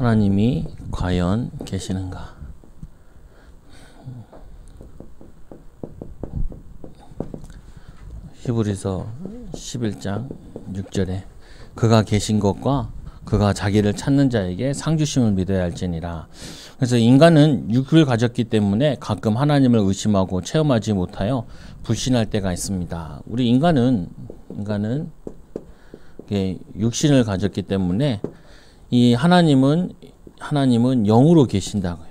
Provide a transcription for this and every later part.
하나님이 과연 계시는가? 히브리서 11장 6절에 그가 계신 것과 그가 자기를 찾는 자에게 상 주심을 믿어야 할지니라. 그래서 인간은 육을 가졌기 때문에 가끔 하나님을 의심하고 체험하지 못하여 불신할 때가 있습니다. 우리 인간은 육신을 가졌기 때문에 이 하나님은 영으로 계신다고요.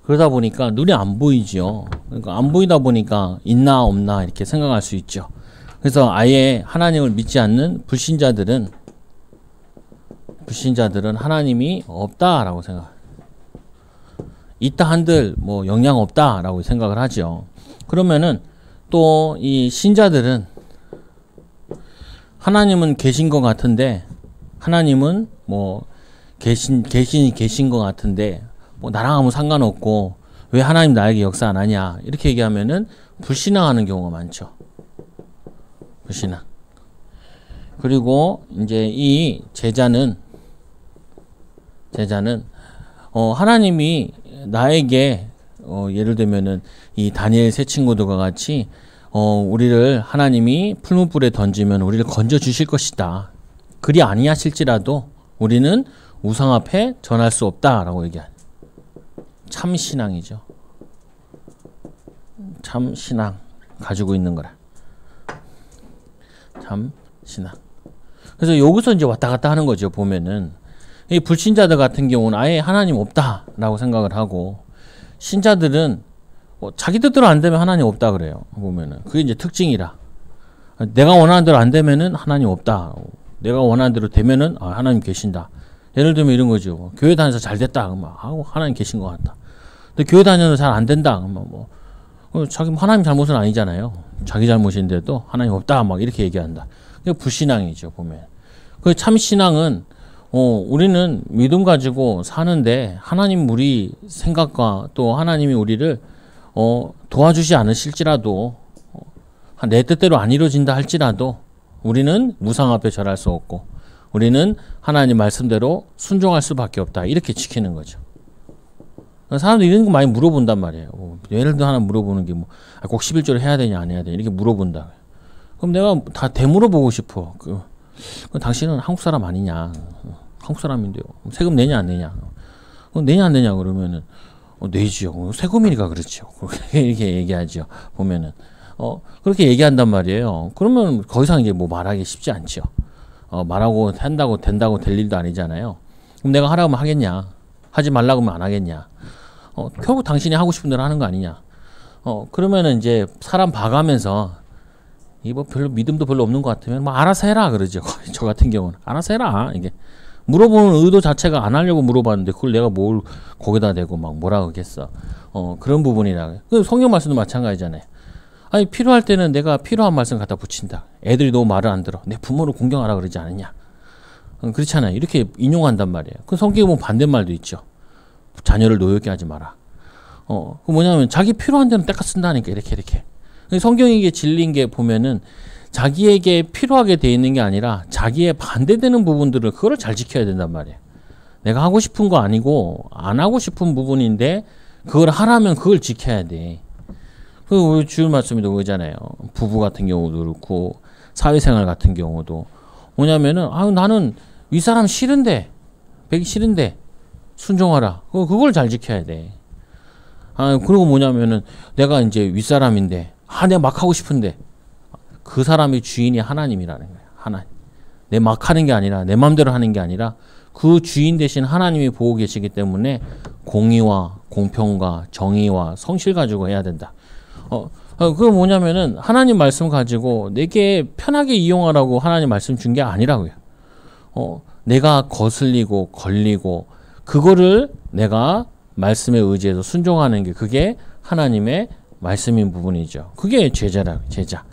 그러다 보니까 눈에 안 보이죠. 그러니까 안 보이다 보니까 있나 없나 이렇게 생각할 수 있죠. 그래서 아예 하나님을 믿지 않는 불신자들은 하나님이 없다라고 생각. 있다 한들 뭐 영향 없다라고 생각을 하죠. 그러면은 또 이 신자들은 하나님은 계신 것 같은데 하나님은 뭐 계신 것 같은데 뭐 나랑 아무 상관없고 왜 하나님 나에게 역사 안 하냐 이렇게 얘기하면은 불신앙하는 경우가 많죠. 불신앙. 그리고 이제 이 제자는 하나님이 나에게 예를 들면은 이 다니엘 세 친구들과 같이 우리를 하나님이 풀무불에 던지면 우리를 건져 주실 것이다. 그리 아니하실지라도 우리는 우상 앞에 전할 수 없다라고 얘기하는 참 신앙이죠. 참 신앙 가지고 있는 거라. 참 신앙. 그래서 여기서 이제 왔다 갔다 하는 거죠. 보면은 이 불신자들 같은 경우는 아예 하나님 없다라고 생각을 하고 신자들은 자기 뜻대로 안 되면 하나님 없다 그래요. 보면은 그게 이제 특징이라. 내가 원하는 대로 안 되면은 하나님 없다. 내가 원하는 대로 되면은 하나님 계신다. 예를 들면 이런 거죠. 교회 다녀서 잘 됐다. 그러면 하나님 계신 것 같다. 근데 교회 다녀서 잘 안 된다. 그러면 자기 하나님 잘못은 아니잖아요. 자기 잘못인데도 하나님 없다. 막 이렇게 얘기한다. 그게 불신앙이죠. 보면. 그 참 신앙은 우리는 믿음 가지고 사는데 하나님 우리 생각과 또 하나님이 우리를 도와주지 않으실지라도 내 뜻대로 안 이루어진다 할지라도 우리는 우상 앞에 절할 수 없고 우리는 하나님 말씀대로 순종할 수밖에 없다. 이렇게 지키는 거죠. 사람들이 이런 거 많이 물어본단 말이에요. 예를 들어 하나 물어보는 게 꼭 11조를 해야 되냐 안 해야 되냐 이렇게 물어본다. 그럼 내가 다 되물어보고 싶어. 당신은 한국 사람 아니냐. 한국 사람인데요. 세금 내냐 안 내냐. 내냐 안 내냐 그러면은 내지요. 세금이니까 그렇죠. 이렇게 얘기하죠. 보면은 그렇게 얘기한단 말이에요. 그러면 더 이상 이제 뭐 말하기 쉽지 않죠. 말하고 한다고 된다고 될 일도 아니잖아요. 그럼 내가 하라고 하면 하겠냐? 하지 말라고 하면 안 하겠냐? 결국 당신이 하고 싶은 대로 하는 거 아니냐? 그러면은 이제 사람 봐가면서 이거 별로 믿음도 별로 없는 것 같으면 알아서 해라 그러죠. 저 같은 경우는 알아서 해라. 이게 물어보는 의도 자체가 안 하려고 물어봤는데 그걸 내가 뭘 거기다 대고 막 뭐라 그러겠어. 그런 부분이라. 성경 말씀도 마찬가지잖아요. 아니 필요할 때는 내가 필요한 말씀 갖다 붙인다. 애들이 너무 말을 안 들어. 내 부모를 공경하라 그러지 않느냐. 그렇잖아요. 이렇게 인용한단 말이에요. 그 성경에 보면 반대말도 있죠. 자녀를 노엽게 하지 마라. 그 뭐냐면 자기 필요한 데는 때가 쓴다니까 이렇게. 성경에게 진리인 게 보면은 자기에게 필요하게 돼 있는 게 아니라 자기의 반대되는 부분들을 그거를 잘 지켜야 된단 말이에요. 내가 하고 싶은 거 아니고 안 하고 싶은 부분인데 그걸 하라면 그걸 지켜야 돼. 그 주일 말씀에도 그러잖아요. 부부 같은 경우도 그렇고 사회생활 같은 경우도 뭐냐면은 나는 윗사람 싫은데 배기 싫은데 순종하라. 그걸 잘 지켜야 돼. 그리고 뭐냐면은 내가 이제 윗사람인데 내가 막 하고 싶은데 그 사람의 주인이 하나님이라는 거예요. 하나님. 내 막 하는 게 아니라 내 마음대로 하는 게 아니라 그 주인 대신 하나님이 보고 계시기 때문에 공의와 공평과 정의와 성실 가지고 해야 된다. 그거 뭐냐면은 하나님 말씀 가지고 내게 편하게 이용하라고 하나님 말씀 준 게 아니라고요. 내가 거슬리고 걸리고 그거를 내가 말씀에 의지해서 순종하는 게 그게 하나님의 말씀인 부분이죠. 그게 제자라 제자.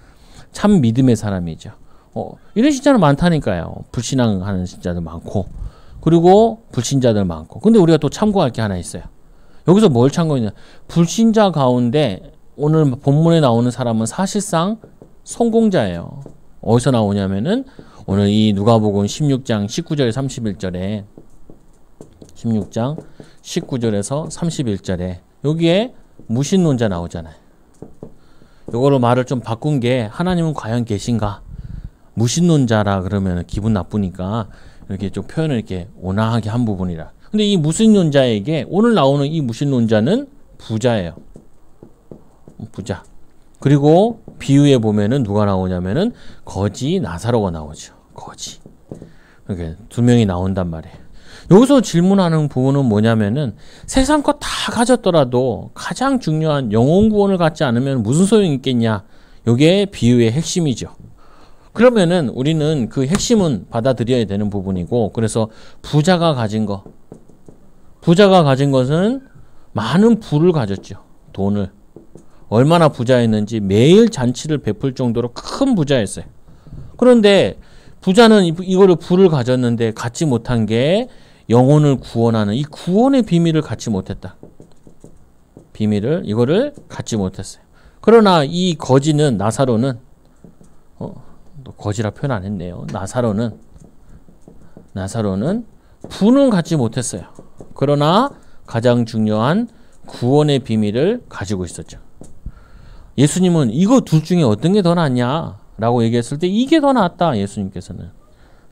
참 믿음의 사람이죠. 이런 신자는 많다니까요. 불신앙하는 신자들 많고 그리고 불신자들 많고. 근데 우리가 또 참고할 게 하나 있어요. 여기서 뭘 참고했냐. 불신자 가운데 오늘 본문에 나오는 사람은 사실상 성공자예요. 어디서 나오냐면은 오늘 이 누가복음 16장 19절 31절에 16장 19절에서 31절에 여기에 무신론자 나오잖아요. 요거로 말을 좀 바꾼 게 하나님은 과연 계신가? 무신론자라 그러면 기분 나쁘니까 이렇게 좀 표현을 이렇게 온화하게 한 부분이라. 근데 이 무신론자에게 오늘 나오는 이 무신론자는 부자예요. 부자. 그리고 비유에 보면은 누가 나오냐면은 거지 나사로가 나오죠. 거지. 이렇게 두 명이 나온단 말이에요. 여기서 질문하는 부분은 뭐냐면은 세상 것 다 가졌더라도 가장 중요한 영혼 구원을 갖지 않으면 무슨 소용이 있겠냐. 이게 비유의 핵심이죠. 그러면은 우리는 그 핵심은 받아들여야 되는 부분이고, 그래서 부자가 가진 것은 많은 부를 가졌죠. 돈을. 얼마나 부자였는지 매일 잔치를 베풀 정도로 큰 부자였어요. 그런데 부자는 이거를 부를 가졌는데 갖지 못한 게 영혼을 구원하는 이 구원의 비밀을 갖지 못했다. 이거를 갖지 못했어요. 그러나 이 거지는 나사로는 거지라 표현 안 했네요. 나사로는 부는 갖지 못했어요. 그러나 가장 중요한 구원의 비밀을 가지고 있었죠. 예수님은 이거 둘 중에 어떤 게 더 낫냐 라고 얘기했을 때 이게 더 낫다. 예수님께서는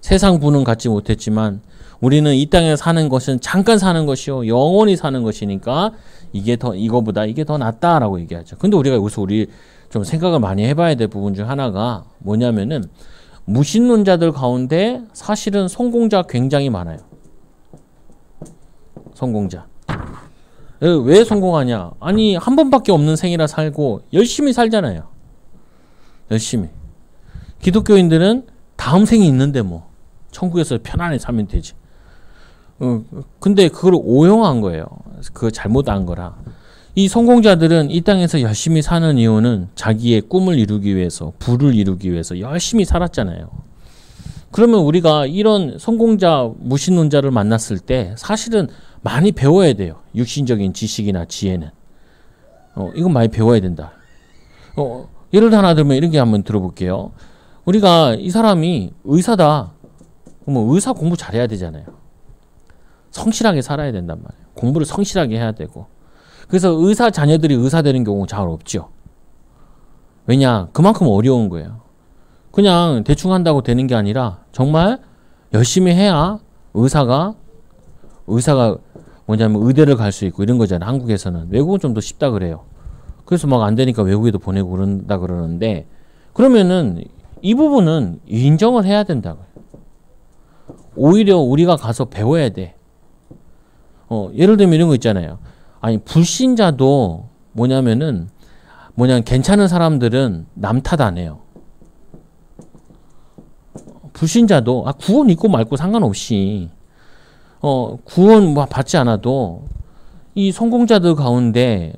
세상 부는 갖지 못했지만 우리는 이 땅에 사는 것은 잠깐 사는 것이요 영원히 사는 것이니까 이거보다 이게 더 낫다라고 얘기하죠. 근데 우리가 여기서 좀 생각을 많이 해봐야 될 부분 중 하나가 뭐냐면은 무신론자들 가운데 사실은 성공자 굉장히 많아요. 성공자. 왜 성공하냐? 아니 한 번밖에 없는 생이라 살고 열심히 살잖아요. 열심히. 기독교인들은 다음 생이 있는데 뭐 천국에서 편안히 살면 되지. 근데 그걸 오용한 거예요. 그거 잘못한 거라. 이 성공자들은 이 땅에서 열심히 사는 이유는 자기의 꿈을 이루기 위해서, 부를 이루기 위해서 열심히 살았잖아요. 그러면 우리가 이런 성공자, 무신론자를 만났을 때 사실은 많이 배워야 돼요. 육신적인 지식이나 지혜는. 이건 많이 배워야 된다. 예를 하나 들면 이렇게 한번 들어볼게요. 우리가 이 사람이 의사다. 그러면 의사 공부 잘해야 되잖아요. 성실하게 살아야 된단 말이에요. 공부를 성실하게 해야 되고. 그래서 의사 자녀들이 의사 되는 경우가 잘 없죠. 왜냐? 그만큼 어려운 거예요. 그냥 대충 한다고 되는 게 아니라 정말 열심히 해야 의사가 뭐냐면 의대를 갈 수 있고 이런 거잖아요. 한국에서는. 외국은 좀 더 쉽다 그래요. 그래서 막 안 되니까 외국에도 보내고 그런다 그러는데, 그러면은 이 부분은 인정을 해야 된다고요. 오히려 우리가 가서 배워야 돼. 예를 들면 이런 거 있잖아요. 아니 불신자도 뭐냐면 괜찮은 사람들은 남 탓 안 해요. 불신자도 구원 있고 말고 상관없이 구원 받지 않아도 이 성공자들 가운데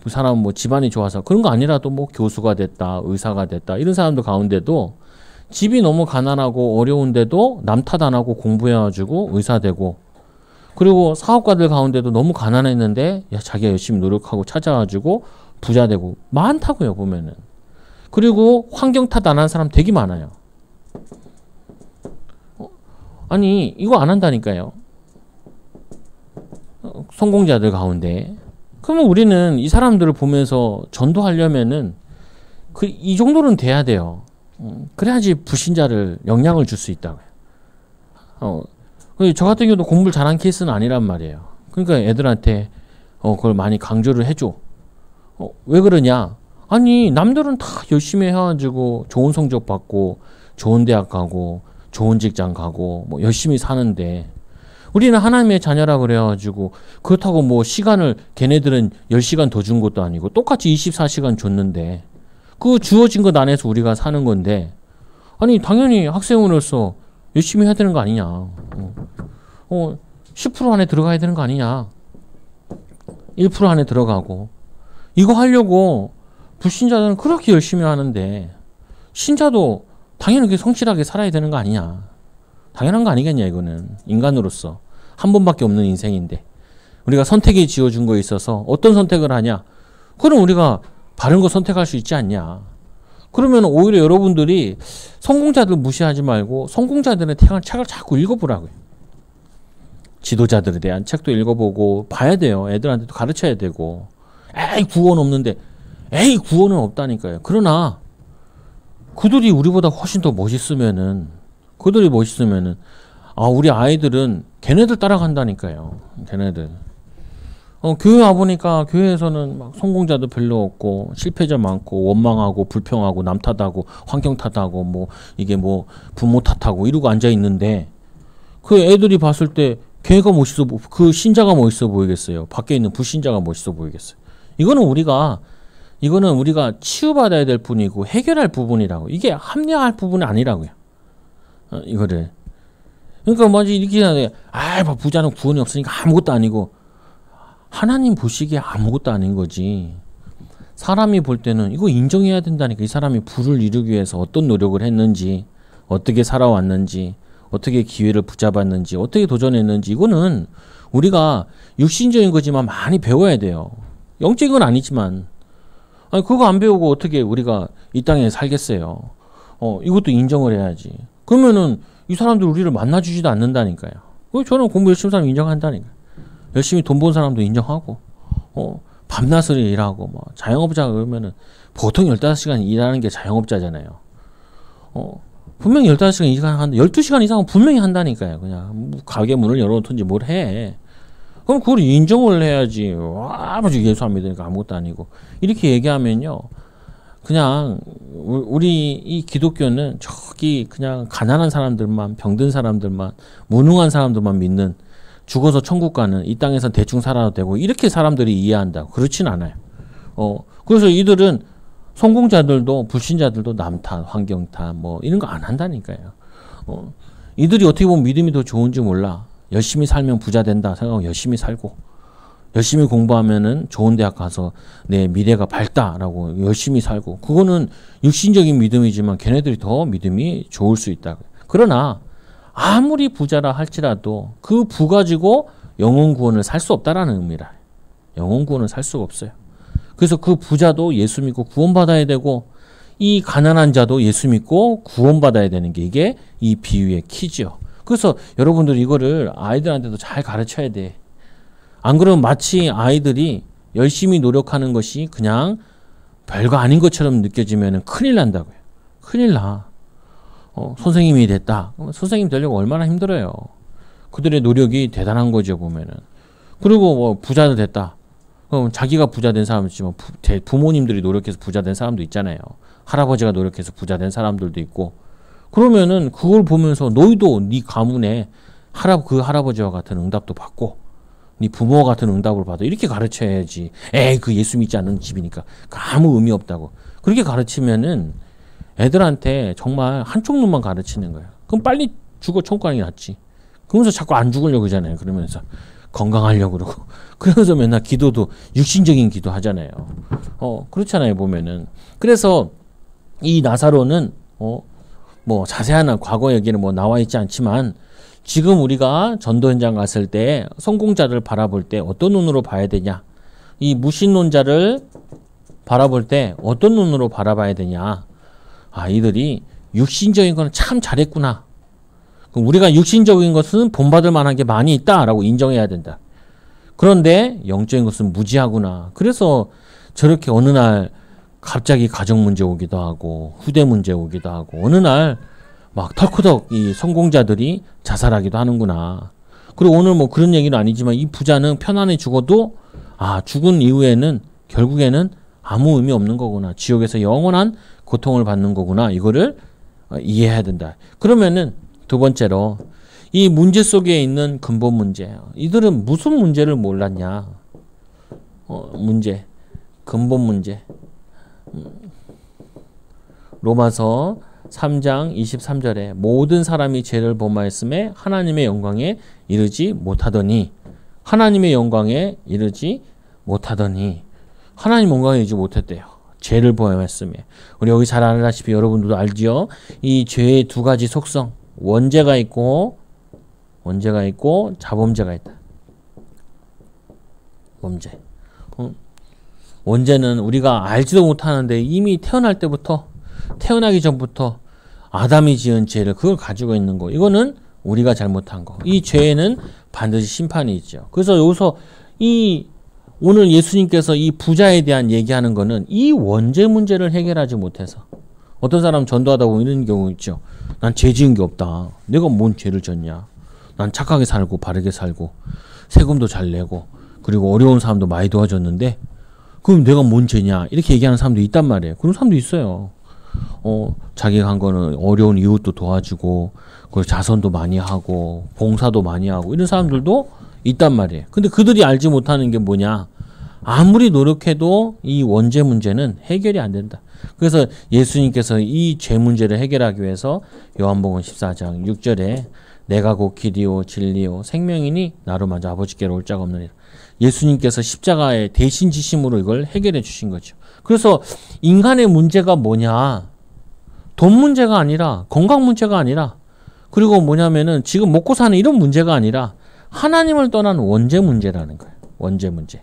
그 사람 집안이 좋아서 그런 거 아니라도 교수가 됐다, 의사가 됐다 이런 사람들 가운데도 집이 너무 가난하고 어려운데도 남 탓 안 하고 공부해가지고 의사 되고, 그리고 사업가들 가운데도 너무 가난했는데 자기가 열심히 노력하고 찾아가지고 부자 되고 많다고요 보면은. 그리고 환경 탓 안 하는 사람 되게 많아요. 아니 이거 안 한다니까요. 성공자들 가운데. 그러면 우리는 이 사람들을 보면서 전도하려면은 이 정도는 돼야 돼요. 그래야지 불신자를 영향을 줄 수 있다고요. 저 같은 경우도 공부를 잘한 케이스는 아니란 말이에요. 그러니까 애들한테 그걸 많이 강조를 해줘. 왜 그러냐? 아니 남들은 다 열심히 해가지고 좋은 성적 받고 좋은 대학 가고 좋은 직장 가고 열심히 사는데, 우리는 하나님의 자녀라 그래가지고 그렇다고 시간을 걔네들은 10시간 더 준 것도 아니고 똑같이 24시간 줬는데 그 주어진 것 안에서 우리가 사는 건데, 아니 당연히 학생으로서 열심히 해야 되는 거 아니냐. 10% 안에 들어가야 되는 거 아니냐. 1% 안에 들어가고. 이거 하려고 불신자들은 그렇게 열심히 하는데 신자도 당연히 그렇게 성실하게 살아야 되는 거 아니냐. 당연한 거 아니겠냐. 이거는 인간으로서 한 번밖에 없는 인생인데 우리가 선택이 지어준 거에 있어서 어떤 선택을 하냐. 그럼 우리가 바른 거 선택할 수 있지 않냐. 그러면 오히려 여러분들이 성공자들 무시하지 말고 성공자들의 책을 자꾸 읽어보라고요. 지도자들에 대한 책도 읽어보고 봐야 돼요. 애들한테도 가르쳐야 되고. 에이 구원 없는데 에이 구원은 없다니까요. 그러나 그들이 우리보다 훨씬 더 멋있으면은 우리 아이들은 걔네들 따라간다니까요. 걔네들. 교회 와보니까 교회에서는 막 성공자도 별로 없고 실패자 많고 원망하고 불평하고 남 탓하고 환경 탓하고 뭐 이게 뭐 부모 탓하고 이러고 앉아 있는데 그 애들이 봤을 때 걔가 멋있어 그 신자가 멋있어 보이겠어요? 밖에 있는 불신자가 멋있어 보이겠어요? 이거는 우리가 치유받아야 될 뿐이고 해결할 부분이라고. 이게 합리화할 부분이 아니라고요. 이거를. 그러니까 뭐지 이렇게 하는데 부자는 구원이 없으니까 아무것도 아니고 하나님 보시기에 아무것도 아닌 거지. 사람이 볼 때는 이거 인정해야 된다니까. 이 사람이 부를 이루기 위해서 어떤 노력을 했는지, 어떻게 살아왔는지, 어떻게 기회를 붙잡았는지, 어떻게 도전했는지. 이거는 우리가 육신적인 거지만 많이 배워야 돼요. 영적인 건 아니지만. 그거 안 배우고 어떻게 우리가 이 땅에 살겠어요. 이것도 인정을 해야지. 그러면은 이 사람들 우리를 만나주지도 않는다니까요. 저는 공부 열심히 사람 인정한다니까요. 열심히 돈 번 사람도 인정하고, 밤낮을 일하고, 뭐, 자영업자 그러면은 보통 15시간 일하는 게 자영업자잖아요. 분명히 15시간 일하는데 12시간 이상은 분명히 한다니까요. 그냥 가게 문을 열어놓든지 뭘 해. 그럼 그걸 인정을 해야지. 아버지 예수 안 믿으니까 아무것도 아니고. 이렇게 얘기하면요. 그냥 우리 이 기독교는 저기 그냥 가난한 사람들만, 병든 사람들만, 무능한 사람들만 믿는, 죽어서 천국 가는, 이 땅에서 대충 살아도 되고 이렇게 사람들이 이해한다고. 그렇진 않아요. 그래서 이들은 성공자들도 불신자들도 남 탓, 환경 탓 뭐 이런 거 안 한다니까요. 이들이 어떻게 보면 믿음이 더 좋은지 몰라. 열심히 살면 부자 된다 생각하고 열심히 살고, 열심히 공부하면은 좋은 대학 가서 내 미래가 밝다라고 열심히 살고, 그거는 육신적인 믿음이지만 걔네들이 더 믿음이 좋을 수 있다. 그러나 아무리 부자라 할지라도 그 부 가지고 영혼 구원을 살 수 없다라는 의미라. 영혼 구원을 살 수가 없어요. 그래서 그 부자도 예수 믿고 구원받아야 되고, 이 가난한 자도 예수 믿고 구원받아야 되는 게 이게 이 비유의 키죠. 그래서 여러분들 이거를 아이들한테도 잘 가르쳐야 돼. 안 그러면 마치 아이들이 열심히 노력하는 것이 그냥 별거 아닌 것처럼 느껴지면 큰일 난다고요. 큰일 나. 선생님이 됐다. 선생님 되려고 얼마나 힘들어요. 그들의 노력이 대단한 거죠, 보면은. 그리고 뭐 부자도 됐다. 그럼 자기가 부자 된 사람도 있지만 부모님들이 노력해서 부자 된 사람도 있잖아요. 할아버지가 노력해서 부자 된 사람들도 있고. 그러면은 그걸 보면서 너희도 네 가문에 그 할아버지와 같은 응답도 받고, 네 부모와 같은 응답을 받아. 이렇게 가르쳐야지. 그 예수 믿지 않는 집이니까 아무 의미 없다고. 그렇게 가르치면은 애들한테 정말 한쪽 눈만 가르치는 거예요. 그럼 빨리 죽어 천국 가는 게 낫지. 그러면서 자꾸 안 죽으려고 하잖아요. 그러면서 건강하려고 그러고. 그러면서 맨날 기도도 육신적인 기도 하잖아요. 그렇잖아요, 보면은. 그래서 이 나사로는 뭐 자세한 과거 얘기는 뭐 나와 있지 않지만, 지금 우리가 전도 현장 갔을 때 성공자를 바라볼 때 어떤 눈으로 봐야 되냐? 이 무신론자를 바라볼 때 어떤 눈으로 바라봐야 되냐? 이들이 육신적인 건 참 잘했구나. 그럼 우리가 육신적인 것은 본받을 만한 게 많이 있다라고 인정해야 된다. 그런데 영적인 것은 무지하구나. 그래서 저렇게 어느 날 갑자기 가정 문제 오기도 하고 후대 문제 오기도 하고, 어느 날 막 털커덕 이 성공자들이 자살하기도 하는구나. 그리고 오늘 뭐 그런 얘기는 아니지만 이 부자는 편안히 죽어도 죽은 이후에는 결국에는 아무 의미 없는 거구나. 지옥에서 영원한 고통을 받는 거구나. 이거를 이해해야 된다. 그러면은 두 번째로 이 문제 속에 있는 근본 문제. 이들은 무슨 문제를 몰랐냐? 근본 문제. 로마서 3장 23절에 모든 사람이 죄를 범하였음에 하나님의 영광에 이르지 못하더니, 하나님의 영광에 이르지 못하더니, 하나님 영광에 이르지 못했대요. 죄를 범했음에. 우리 여기 잘 알다시피 여러분들도 알지요? 이 죄의 두 가지 속성, 원죄가 있고 자범죄가 있다. 범죄. 원죄는 우리가 알지도 못하는데 이미 태어나기 전부터 아담이 지은 죄를 그걸 가지고 있는 거. 이거는 우리가 잘못한 거. 이 죄에는 반드시 심판이 있죠. 그래서 여기서 오늘 예수님께서 이 부자에 대한 얘기하는 거는 이 원죄 문제를 해결하지 못해서 어떤 사람 전도하다 보면 이런 경우 있죠. 난 죄 지은 게 없다. 내가 뭔 죄를 졌냐. 난 착하게 살고 바르게 살고 세금도 잘 내고 그리고 어려운 사람도 많이 도와줬는데 그럼 내가 뭔 죄냐 이렇게 얘기하는 사람도 있단 말이에요. 그런 사람도 있어요. 자기가 한 거는 어려운 이웃도 도와주고 그리고 자선도 많이 하고 봉사도 많이 하고 이런 사람들도 있단 말이에요. 근데 그들이 알지 못하는 게 뭐냐. 아무리 노력해도 이 원죄 문제는 해결이 안 된다. 그래서 예수님께서 이 죄 문제를 해결하기 위해서 요한복음 14장 6절에 내가 곧 길이요 진리요 생명이니 나로 마저 아버지께로 올 자가 없느니라. 예수님께서 십자가의 대신 지심으로 이걸 해결해 주신 거죠. 그래서 인간의 문제가 뭐냐. 돈 문제가 아니라 건강 문제가 아니라 그리고 뭐냐면은 지금 먹고 사는 이런 문제가 아니라 하나님을 떠난 원죄 문제라는 거예요. 원죄 문제.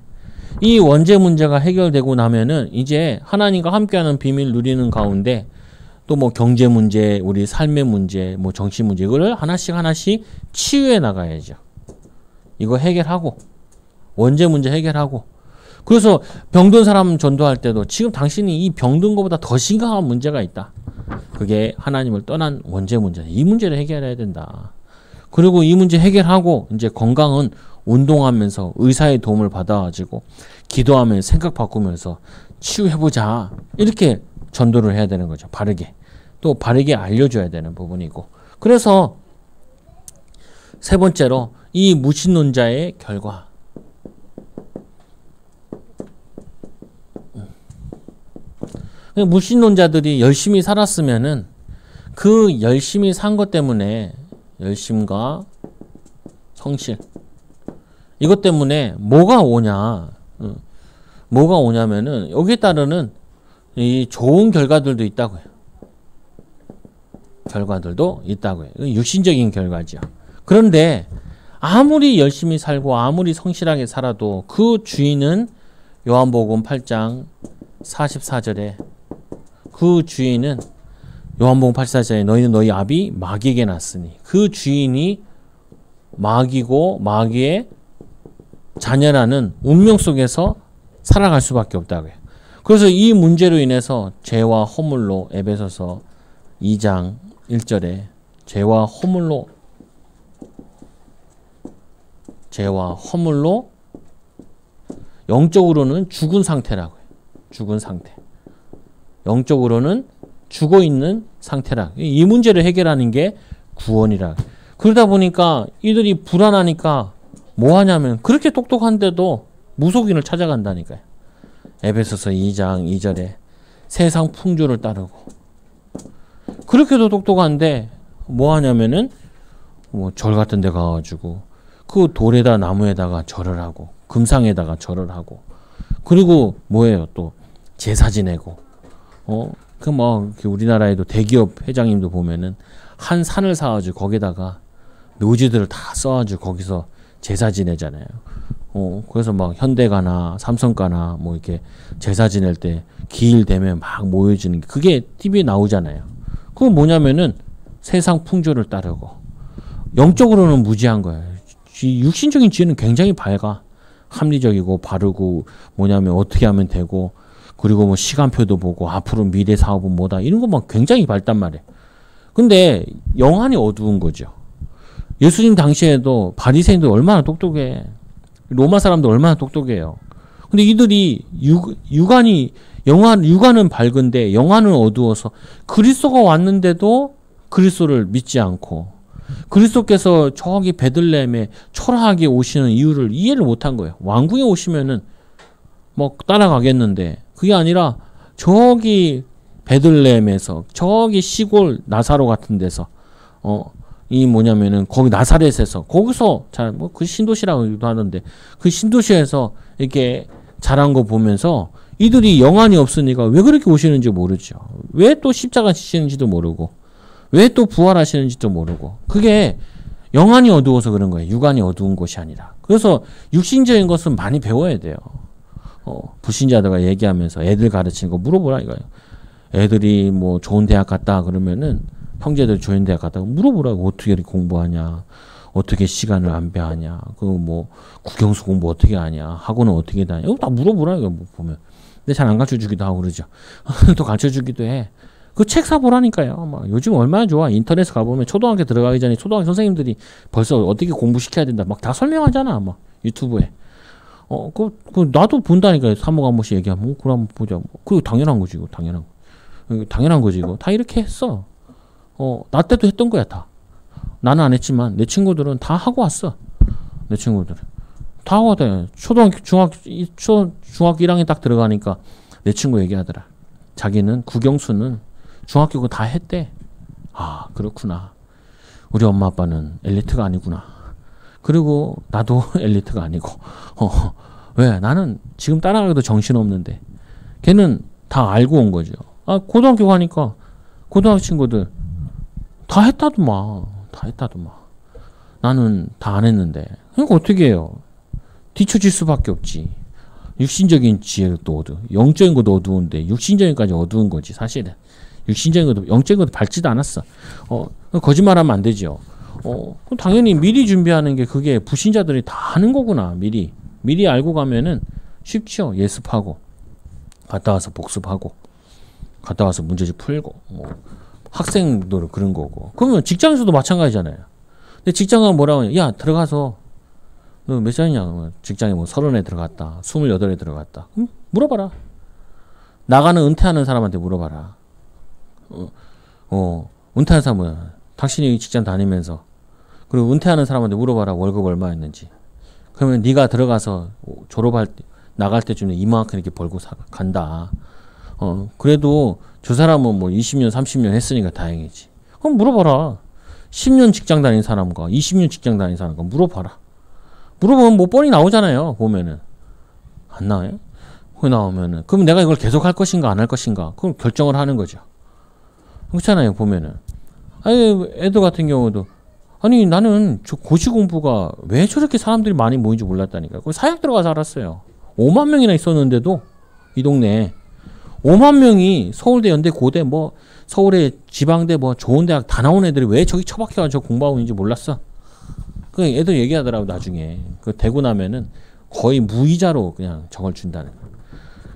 이 원죄 문제가 해결되고 나면은 이제 하나님과 함께하는 비밀 누리는 가운데 또 뭐 경제 문제, 우리 삶의 문제, 뭐 정신 문제 이거를 하나씩 치유해 나가야죠. 이거 해결하고 원죄 문제 해결하고 그래서 병든 사람 전도할 때도 지금 당신이 이 병든 것보다 더 심각한 문제가 있다. 그게 하나님을 떠난 원죄 문제. 이 문제를 해결해야 된다. 그리고 이 문제 해결하고 이제 건강은 운동하면서 의사의 도움을 받아가지고 기도하면서 생각 바꾸면서 치유해보자. 이렇게 전도를 해야 되는 거죠. 바르게. 또 바르게 알려줘야 되는 부분이고. 그래서 세 번째로 이 무신론자의 결과. 무신론자들이 열심히 살았으면은 그 열심히 산 것 때문에 열심과 성실 이것 때문에 뭐가 오냐면은 여기에 따르는 이 좋은 결과들도 있다고요. 결과들도 있다고요. 육신적인 결과죠. 그런데 아무리 열심히 살고 아무리 성실하게 살아도 그 주인은 요한복음 8장 44절에 그 주인은 요한복음 84절에 너희는 너희 아비 마귀에게 났으니 그 주인이 마귀고 마귀의 자녀라는 운명 속에서 살아갈 수밖에 없다고요. 그래서 이 문제로 인해서 죄와 허물로 에베소서 2장 1절에 죄와 허물로 영적으로는 죽은 상태라고요. 죽은 상태. 영적으로는 죽어 있는 상태라. 이 문제를 해결하는 게 구원이라. 그러다 보니까 이들이 불안하니까 뭐 하냐면 그렇게 똑똑한데도 무속인을 찾아간다니까요. 에베소서 2장 2절에 세상 풍조를 따르고 그렇게도 똑똑한데 뭐 하냐면은 뭐 절 같은 데 가가지고 그 돌에다 나무에다가 절을 하고 금상에다가 절을 하고 그리고 뭐예요 또 제사 지내고 우리나라에도 대기업 회장님도 보면은 한 산을 사가지고 거기다가 묘지들을 다 써가지고 거기서 제사 지내잖아요. 그래서 막 현대가나 삼성가나 뭐 이렇게 제사 지낼 때 기일 되면 막 모여지는 게 그게 TV에 나오잖아요. 그거 뭐냐면은 세상 풍조를 따르고 영적으로는 무지한 거예요. 육신적인 지혜는 굉장히 밝아. 합리적이고 바르고 뭐냐면 어떻게 하면 되고 그리고 뭐 시간표도 보고 앞으로 미래 사업은 뭐다 이런 것만 굉장히 밝단 말이에요. 근데 영안이 어두운 거죠. 예수님 당시에도 바리새인들 얼마나 똑똑해. 로마 사람도 얼마나 똑똑해요. 근데 이들이 육안은 밝은데 영안은 어두워서 그리스도가 왔는데도 그리스도를 믿지 않고 그리스도께서 저기 베들레헴에 초라하게 오시는 이유를 이해를 못한 거예요. 왕궁에 오시면은 뭐 따라가겠는데 그게 아니라 저기 베들레헴에서 저기 시골 나사로 같은 데서 이 뭐냐면은 거기 나사렛에서 거기서 잘 뭐 그 신도시라고도 하던데 그 신도시에서 이렇게 자란 거 보면서 이들이 영안이 없으니까 왜 그렇게 오시는지 모르죠. 왜 또 십자가 지시는지도 모르고 왜 또 부활하시는지도 모르고 그게 영안이 어두워서 그런 거예요. 육안이 어두운 것이 아니라. 그래서 육신적인 것은 많이 배워야 돼요. 불신자들과 얘기하면서 애들 가르치는 거 물어보라 이거예요. 애들이 뭐 좋은 대학 갔다 그러면은 형제들 좋은 대학 갔다 물어보라고 어떻게 이렇게 공부하냐. 어떻게 시간을 안배하냐, 그 뭐 국영수 공부 어떻게 하냐, 학원은 어떻게 다냐, 이거 다 물어보라 이거 뭐 보면. 근데 잘 안 가르쳐 주기도 하고 그러죠. 또 가르쳐 주기도 해. 그 책 사보라니까요. 막 요즘 얼마나 좋아. 인터넷에 가보면 초등학교 들어가기 전에 초등학교 선생님들이 벌써 어떻게 공부시켜야 된다 막 다 설명하잖아. 막 유튜브에. 나도 본다니까요. 사모가 한 번씩 얘기하면 그럼 한번 보자. 그거 당연한 거지. 이거 당연한 거지. 이거 다 이렇게 했어. 나 때도 했던 거야 다. 나는 안 했지만 내 친구들은 다 하고 왔어. 내 친구들은 다 하고 왔다. 중학교 1학년 딱 들어가니까 내 친구 얘기하더라. 자기는 국영수는 중학교 그거 다 했대. 아 그렇구나. 우리 엄마 아빠는 엘리트가 아니구나. 그리고 나도 엘리트가 아니고. 왜? 나는 지금 따라가기도 정신없는데 걔는 다 알고 온 거죠. 아 고등학교 가니까 고등학교 친구들 다 했다더만. 나는 다 안 했는데. 그러니까 어떻게 해요? 뒤처질 수밖에 없지. 육신적인 지혜도 어두워. 영적인 것도 어두운데 육신적인까지 어두운 거지 사실은. 육신적인 것도 영적인 것도 밝지도 않았어. 거짓말하면 안 되죠. 그럼 당연히 미리 준비하는 게 그게 불신자들이 다 하는 거구나. 미리 알고 가면은 쉽죠. 예습하고 갔다 와서 복습하고 갔다 와서 문제집 풀고 학생도 그런 거고. 그러면 직장에서도 마찬가지잖아요. 근데 직장 가면 뭐라고 하냐. 야 들어가서 너 몇 살이냐. 직장에 뭐 30에 들어갔다. 28에 들어갔다. 그럼 물어봐라. 나가는 은퇴하는 사람한테 물어봐라. 은퇴하는 사람 뭐야. 당신이 직장 다니면서 그리고 은퇴하는 사람한테 물어봐라. 월급 얼마였는지. 그러면 네가 들어가서 졸업할 때 나갈 때쯤에 이만큼 이렇게 벌고 간다. 그래도 저 사람은 뭐 20년 30년 했으니까 다행이지. 그럼 물어봐라. 10년 직장 다닌 사람과 20년 직장 다닌 사람과 물어봐라. 물어보면 뭐 뻔히 나오잖아요. 보면은 안 나와요? 그 나오면은 그럼 내가 이걸 계속 할 것인가 안 할 것인가 그걸 결정을 하는 거죠. 그렇잖아요. 보면은 아니 애들 같은 경우도 아니 나는 저 고시 공부가 왜 저렇게 사람들이 많이 모인지 몰랐다니까. 그 사역 들어가서 알았어요. 5만 명이나 있었는데도 이 동네에 5만 명이 서울대, 연대, 고대 뭐 서울의 지방대 뭐 좋은 대학 다 나온 애들이 왜 저기 처박혀가지고 공부하고 있는지 몰랐어. 그 애들 얘기하더라고 나중에. 그 되고 나면은 거의 무이자로 그냥 저걸 준다는 거야.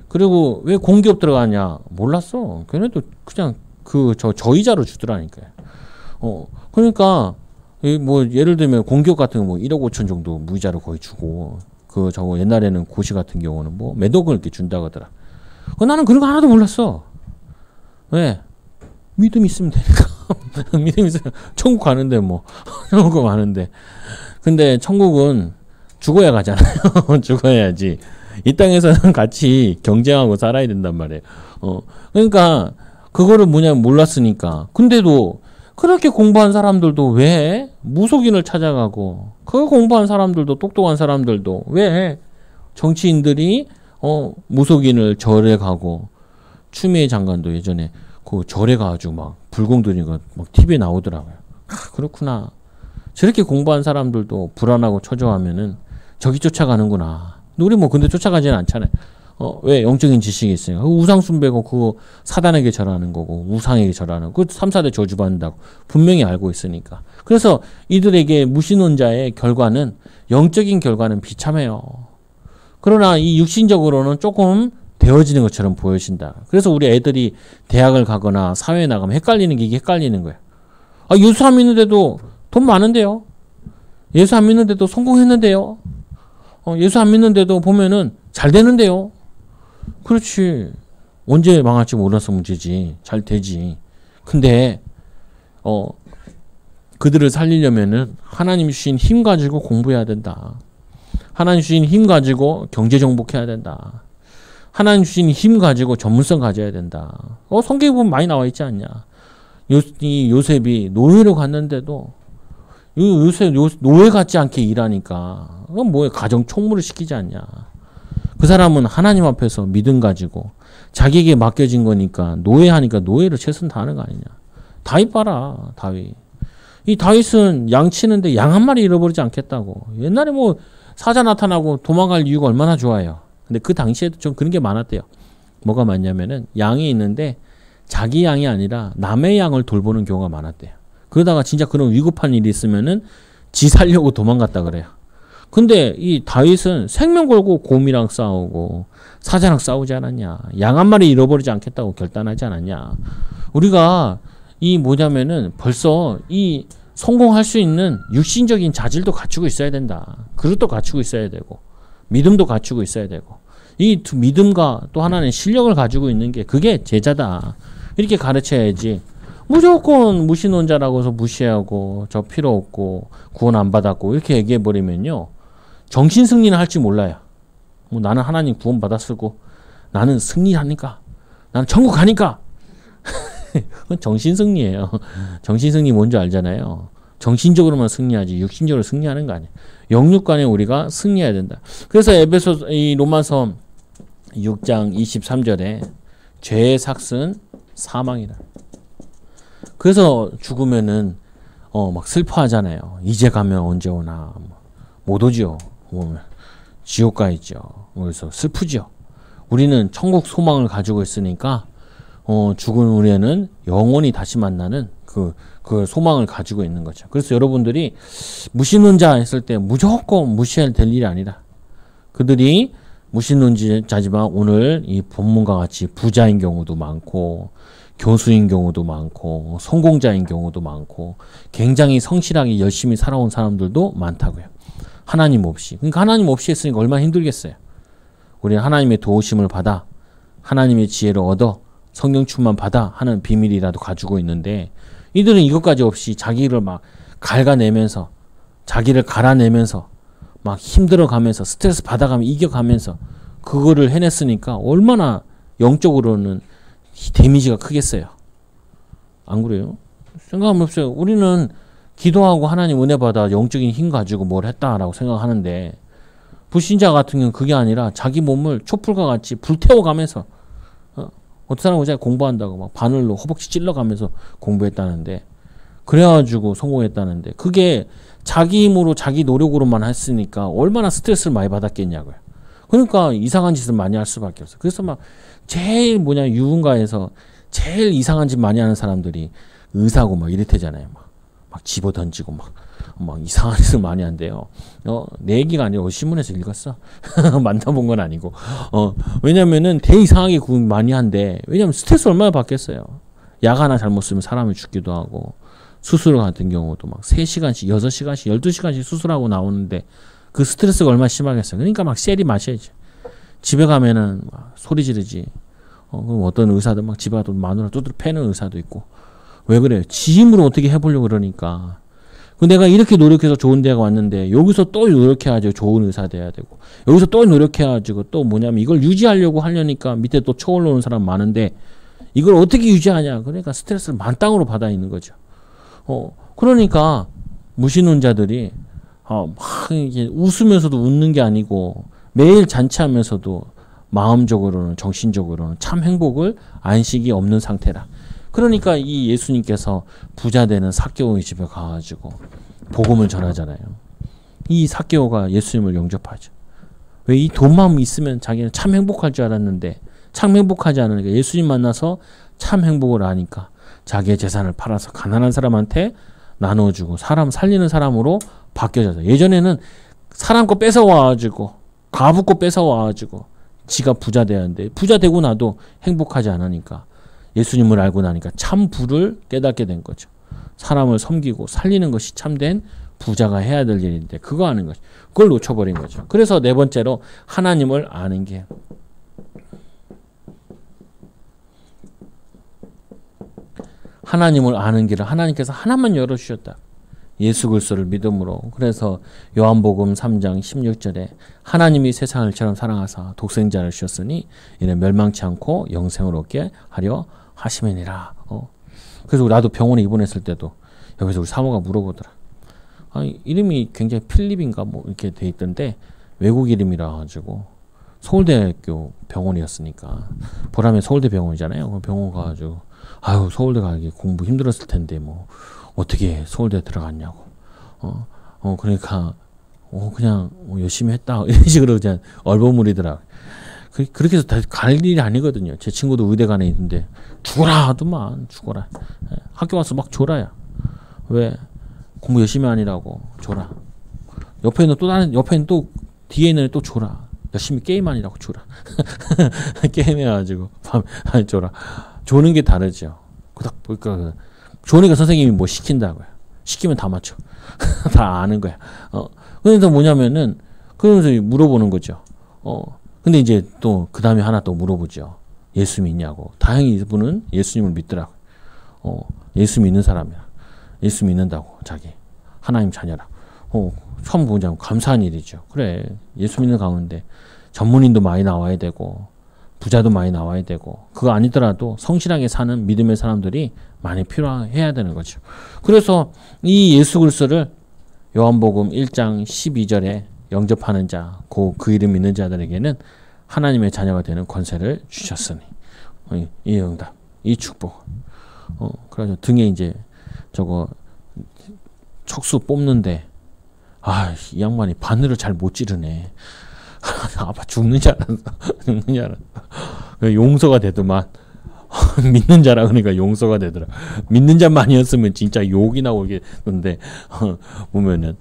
그리고 왜 공기업 들어가냐 몰랐어. 걔네도 그냥 저이자로 주더라니까요. 그러니까 뭐 예를 들면 공기업 같은 거 뭐 1억 5천 정도 무이자로 거의 주고 저거 옛날에는 고시 같은 경우는 뭐 몇 억을 이렇게 준다고 하더라. 나는 그런 거 하나도 몰랐어. 왜? 믿음 있으면 되니까. 믿음 있으면 천국 가는데 뭐 천국 가는데. 근데 천국은 죽어야 가잖아요. 죽어야지. 이 땅에서는 같이 경쟁하고 살아야 된단 말이에요. 그러니까 그거를 몰랐으니까. 근데도 그렇게 공부한 사람들도 왜 무속인을 찾아가고 그 공부한 사람들도 똑똑한 사람들도 왜 정치인들이 무속인을 절에 가고 추미애 장관도 예전에 그 절에 가가지고 막 불공들이고 막 TV에 나오더라고요. 그렇구나. 저렇게 공부한 사람들도 불안하고 초조하면은 저기 쫓아가는구나. 우리 뭐 근데 쫓아가지는 않잖아요. 왜? 영적인 지식이 있으니까. 우상 숭배고 그거 사단에게 절하는 거고 우상에게 절하는 거. 그 3, 4대 저주받는다고 분명히 알고 있으니까. 그래서 이들에게 무신론자의 결과는 영적인 결과는 비참해요. 그러나 이 육신적으로는 조금 되어지는 것처럼 보여진다. 그래서 우리 애들이 대학을 가거나 사회에 나가면 헷갈리는 게 이게 헷갈리는 거예요. 예수 안 믿는데도 돈 많은데요. 예수 안 믿는데도 성공했는데요. 예수 안 믿는데도 보면은 잘 되는데요. 그렇지. 언제 망할지 몰라서 문제지. 잘 되지. 근데 그들을 살리려면은 하나님 주신 힘 가지고 공부해야 된다. 하나님 주신 힘 가지고 경제 정복해야 된다. 하나님 주신 힘 가지고 전문성 가져야 된다. 성경에 보면 많이 나와 있지 않냐. 요셉이 노예로 갔는데도 요셉 노예 같지 않게 일하니까 그건 뭐에 가정 총무를 시키지 않냐. 그 사람은 하나님 앞에서 믿음 가지고 자기에게 맡겨진 거니까 노예하니까 노예를 최선 다하는 거 아니냐. 다윗 봐라. 다윗. 이 다윗은 양 치는데 양 한 마리 잃어버리지 않겠다고. 옛날에 뭐 사자 나타나고 도망갈 이유가 얼마나 좋아요. 근데 그 당시에도 좀 그런 게 많았대요. 뭐가 많냐면은 양이 있는데 자기 양이 아니라 남의 양을 돌보는 경우가 많았대요. 그러다가 진짜 그런 위급한 일이 있으면은 지 살려고 도망갔다 그래요. 근데 이 다윗은 생명 걸고 곰이랑 싸우고 사자랑 싸우지 않았냐. 양 한 마리 잃어버리지 않겠다고 결단하지 않았냐. 우리가 이 뭐냐면은 벌써 이 성공할 수 있는 육신적인 자질도 갖추고 있어야 된다. 그릇도 갖추고 있어야 되고 믿음도 갖추고 있어야 되고 이 두 믿음과 또 하나는 실력을 가지고 있는 게 그게 제자다. 이렇게 가르쳐야지. 무조건 무신론자라고 해서 무시하고 저 필요 없고 구원 안 받았고 이렇게 얘기해버리면요. 정신승리는 할지 몰라요. 뭐 나는 하나님 구원 받았고 나는 승리하니까 나는 천국 가니까 정신승리예요. 정신승리 뭔지 알잖아요. 정신적으로만 승리하지 육신적으로 승리하는 거 아니에요. 영육간에 우리가 승리해야 된다. 그래서 에베소 이 로마서 6장 23절에 죄의 삭은 사망이다. 그래서 죽으면은 막 슬퍼하잖아요. 이제 가면 언제 오나. 못 오죠. 지옥 가 있죠. 그래서 슬프죠. 우리는 천국 소망을 가지고 있으니까 죽은 우리는 영원히 다시 만나는 그 소망을 가지고 있는 거죠. 그래서 여러분들이 무신론자 했을 때 무조건 무시해야 될 일이 아니다. 그들이 무신론자지만 오늘 이 본문과 같이 부자인 경우도 많고 교수인 경우도 많고 성공자인 경우도 많고 굉장히 성실하게 열심히 살아온 사람들도 많다고요. 하나님 없이. 그러니까 하나님 없이 했으니까 얼마나 힘들겠어요. 우리는 하나님의 도우심을 받아 하나님의 지혜를 얻어 성령 충만 받아 하는 비밀이라도 가지고 있는데 이들은 이것까지 없이 자기를 막 갉아내면서 자기를 갈아내면서 막 힘들어가면서 스트레스 받아가며 이겨가면서 그거를 해냈으니까 얼마나 영적으로는 데미지가 크겠어요. 안 그래요? 생각하면 없어요. 우리는 기도하고 하나님 은혜 받아 영적인 힘 가지고 뭘 했다라고 생각하는데 불신자 같은 경우는 그게 아니라 자기 몸을 촛불과 같이 불태워가면서 어떤 사람은 이제 공부한다고 막 바늘로 허벅지 찔러가면서 공부했다는데 그래가지고 성공했다는데 그게 자기 힘으로 자기 노력으로만 했으니까 얼마나 스트레스를 많이 받았겠냐고요. 그러니까 이상한 짓을 많이 할 수밖에 없어요. 그래서 막 제일 유흥가에서 제일 이상한 짓 많이 하는 사람들이 의사고 막 이랬대잖아요. 막 집어 던지고 막 이상한 짓을 많이 한대요. 내 얘기가 아니라 신문에서 읽었어. 만나본 건 아니고. 왜냐면은 되게 이상하게 많이 한대. 왜냐면 스트레스 얼마나 받겠어요. 약 하나 잘못 쓰면 사람이 죽기도 하고 수술 같은 경우도 막 3시간씩, 6시간씩, 12시간씩 수술하고 나오는데 그 스트레스가 얼마나 심하겠어요. 그러니까 막 셀이 마셔야지. 집에 가면은 막 소리 지르지. 그럼 어떤 의사들 막 집에 가도 마누라 두드려 패는 의사도 있고. 왜 그래요? 지 힘으로 어떻게 해보려고 그러니까. 내가 이렇게 노력해서 좋은 데가 왔는데 여기서 또 노력해가지고 좋은 의사 돼야 되고 여기서 또 노력해가지고 또 뭐냐면 이걸 유지하려고 하려니까 밑에 또 쳐올라오는 사람 많은데 이걸 어떻게 유지하냐. 그러니까 스트레스를 만땅으로 받아 있는 거죠. 그러니까 무신론자들이 막 이게 웃으면서도 웃는 게 아니고 매일 잔치하면서도 마음적으로는 정신적으로는 참 행복을 안식이 없는 상태라. 그러니까 이 예수님께서 부자 되는 삭개오의 집에 가가지고 복음을 전하잖아요. 이 삭개오가 예수님을 영접하죠. 왜 이 돈만 있으면 자기는 참 행복할 줄 알았는데 참 행복하지 않으니까 예수님 만나서 참 행복을 아니까 자기의 재산을 팔아서 가난한 사람한테 나눠주고 사람 살리는 사람으로 바뀌어져서 예전에는 사람 거 뺏어와가지고 가부 거 뺏어와가지고 지가 부자 되었는데 부자 되고 나도 행복하지 않으니까 예수님을 알고 나니까 참 부를 깨닫게 된 거죠. 사람을 섬기고 살리는 것이 참된 부자가 해야 될 일인데 그거 하는 거죠. 그걸 놓쳐버린 거죠. 그래서 네 번째로 하나님을 아는 게 하나님을 아는 길을 하나님께서 하나만 열어주셨다. 예수 그리스도를 믿음으로. 그래서 요한복음 3장 16절에 하나님이 세상을 처럼 사랑하사 독생자를 주셨으니 이는 멸망치 않고 영생을 얻게 하려 하심이니라. 그래서 나도 병원에 입원했을 때도 여기서 우리 사모가 물어보더라. 이름이 굉장히 필립인가 뭐 이렇게 돼 있던데 외국 이름이라 가지고 서울대학교 병원이었으니까 보람에 서울대 병원이잖아요. 그 병원 가가지고 아유 서울대 가기 공부 힘들었을 텐데 뭐 어떻게 서울대 들어갔냐고. 그러니까 그냥 열심히 했다 이런 식으로 그냥 얼버무리더라. 그렇게 해서 다 갈 일이 아니거든요. 제 친구도 의대관에 있는데 죽어라 하더만 죽어라. 학교 와서 막 졸아요. 왜? 공부 열심히 하니라고 줘라. 옆에는 또 뒤에 있는 애 또 줘라. 열심히 게임하니라고 줘라. 게임해가지고 줘라. 조는 게 다르죠. 그러니까 조니까 선생님이 뭐 시킨다고요. 시키면 다 맞춰. 다 아는 거야. 그래서 뭐냐면은 그러면서 물어보는 거죠. 근데 이제 또 그 다음에 하나 또 물어보죠. 예수 믿냐고. 다행히 이분은 예수님을 믿더라고. 예수 믿는 사람이야. 예수 믿는다고 자기 하나님 자녀라. 처음 보자면 감사한 일이죠. 그래, 예수 믿는 가운데 전문인도 많이 나와야 되고 부자도 많이 나와야 되고 그거 아니더라도 성실하게 사는 믿음의 사람들이 많이 필요해야 되는 거죠. 그래서 이 예수 그리스도를 요한복음 1장 12절에 영접하는 자, 그 이름 믿는 자들에게는 하나님의 자녀가 되는 권세를 주셨으니, 이 응답, 이 축복. 그래서 등에 이제 저거 척수 뽑는데 이 양반이 바늘을 잘 못 찌르네. 아빠 죽는 줄 알았어. 용서가 되더만. 믿는 자라 그러니까 용서가 되더라. 믿는 자만이었으면 진짜 욕이 나오겠는데 보면은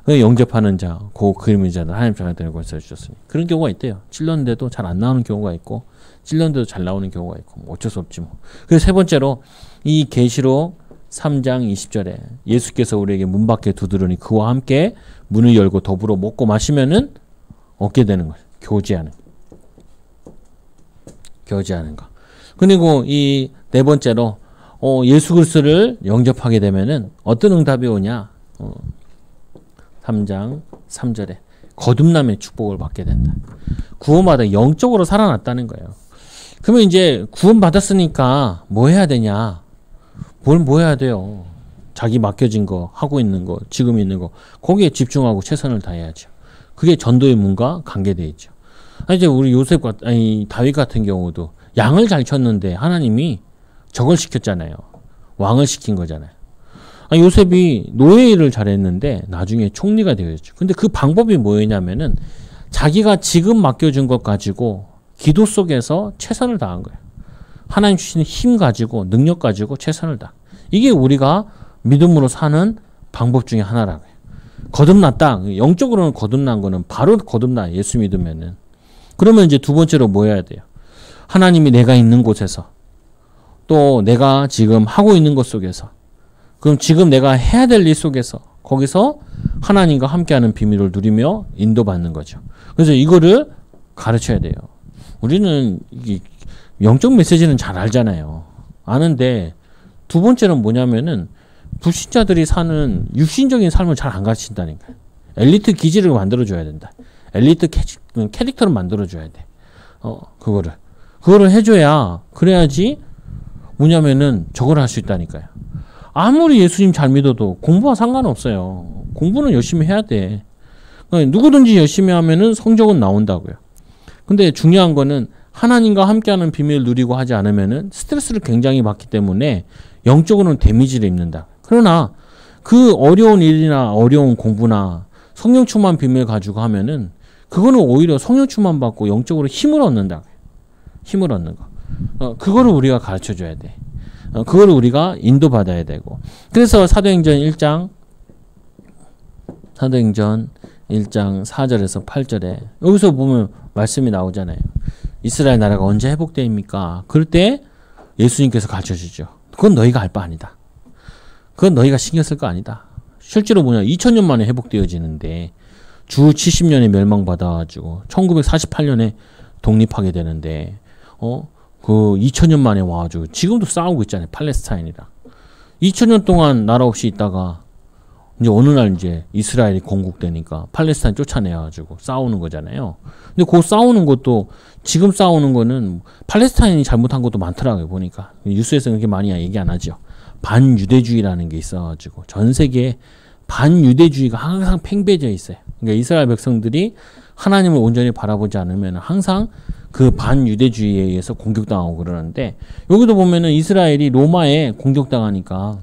영접하는 자, 그 이름의 자들 하나님 자녀가 되는 권세를 주셨으니. 그런 경우가 있대요. 찔렀는데도 잘 안 나오는 경우가 있고 찔렀는데도 잘 나오는 경우가 있고 어쩔 수 없지 뭐. 그래서 세 번째로 이 계시록 3장 20절에 예수께서 우리에게 문 밖에 두드러니 그와 함께 문을 열고 더불어 먹고 마시면은 얻게 되는 거예요. 교제하는 거. 그리고 이 네 번째로 예수 그리스도를 영접하게 되면은 어떤 응답이 오냐? 3장 3절에 거듭남의 축복을 받게 된다. 구원받아 영적으로 살아났다는 거예요. 그러면 이제 구원받았으니까 뭐 해야 되냐? 뭐 해야 돼요? 자기 맡겨진 거, 하고 있는 거, 지금 있는 거 거기에 집중하고 최선을 다해야죠. 그게 전도의 문과 관계되어 있죠. 이제 우리 다윗 같은 경우도 양을 잘 쳤는데 하나님이 저걸 시켰잖아요. 왕을 시킨 거잖아요. 요셉이 노예 일을 잘했는데 나중에 총리가 되었죠. 근데 그 방법이 뭐였냐면은 자기가 지금 맡겨준 것 가지고 기도 속에서 최선을 다한 거예요. 하나님 주시는 힘 가지고 능력 가지고 최선을 다. 이게 우리가 믿음으로 사는 방법 중에 하나라고요. 거듭났다. 영적으로는 거듭난 거는 바로 거듭나. 예수 믿으면은. 그러면 이제 두 번째로 뭐 해야 돼요? 하나님이 내가 있는 곳에서 또 내가 지금 하고 있는 것 속에서 그럼 지금 내가 해야 될 일 속에서 거기서 하나님과 함께하는 비밀을 누리며 인도받는 거죠. 그래서 이거를 가르쳐야 돼요. 우리는 영적 메시지는 잘 알잖아요. 아는데 두 번째는 뭐냐면은 불신자들이 사는 육신적인 삶을 잘 안 가르친다니까요. 엘리트 기질을 만들어줘야 된다. 엘리트 캐릭터를 만들어줘야 돼. 그거를 해줘야 그래야지 뭐냐면은 저걸 할 수 있다니까요. 아무리 예수님 잘 믿어도 공부와 상관없어요. 공부는 열심히 해야 돼. 누구든지 열심히 하면은 성적은 나온다고요. 근데 중요한 거는 하나님과 함께하는 비밀을 누리고 하지 않으면은 스트레스를 굉장히 받기 때문에 영적으로는 데미지를 입는다. 그러나 그 어려운 일이나 어려운 공부나 성령 충만 비밀 가지고 하면은 그거는 오히려 성령 충만 받고 영적으로 힘을 얻는다. 힘을 얻는 거. 그거를 우리가 가르쳐 줘야 돼. 그거를 우리가 인도받아야 되고. 그래서 사도행전 1장 4절에서 8절에 여기서 보면 말씀이 나오잖아요. 이스라엘 나라가 언제 회복됩니까? 그럴 때 예수님께서 가르쳐 주죠. 그건 너희가 할 바 아니다. 그건 너희가 신경 쓸 거 아니다. 실제로 2000년 만에 회복되어지는데 주 70년에 멸망받아가지고 1948년에 독립하게 되는데 그 2000년 만에 와가지고 지금도 싸우고 있잖아요. 팔레스타인이랑. 2000년 동안 나라 없이 있다가 이제 어느 날 이제 이스라엘이 건국되니까 팔레스타인 쫓아내가지고 싸우는 거잖아요. 근데 그 싸우는 것도 지금 싸우는 거는 팔레스타인이 잘못한 것도 많더라고요. 보니까 뉴스에서 그렇게 많이 얘기 안 하죠. 반유대주의라는 게 있어가지고 전 세계에 반유대주의가 항상 팽배져 있어요. 그러니까 이스라엘 백성들이 하나님을 온전히 바라보지 않으면 항상 그 반유대주의에 의해서 공격당하고 그러는데 여기도 보면은 이스라엘이 로마에 공격당하니까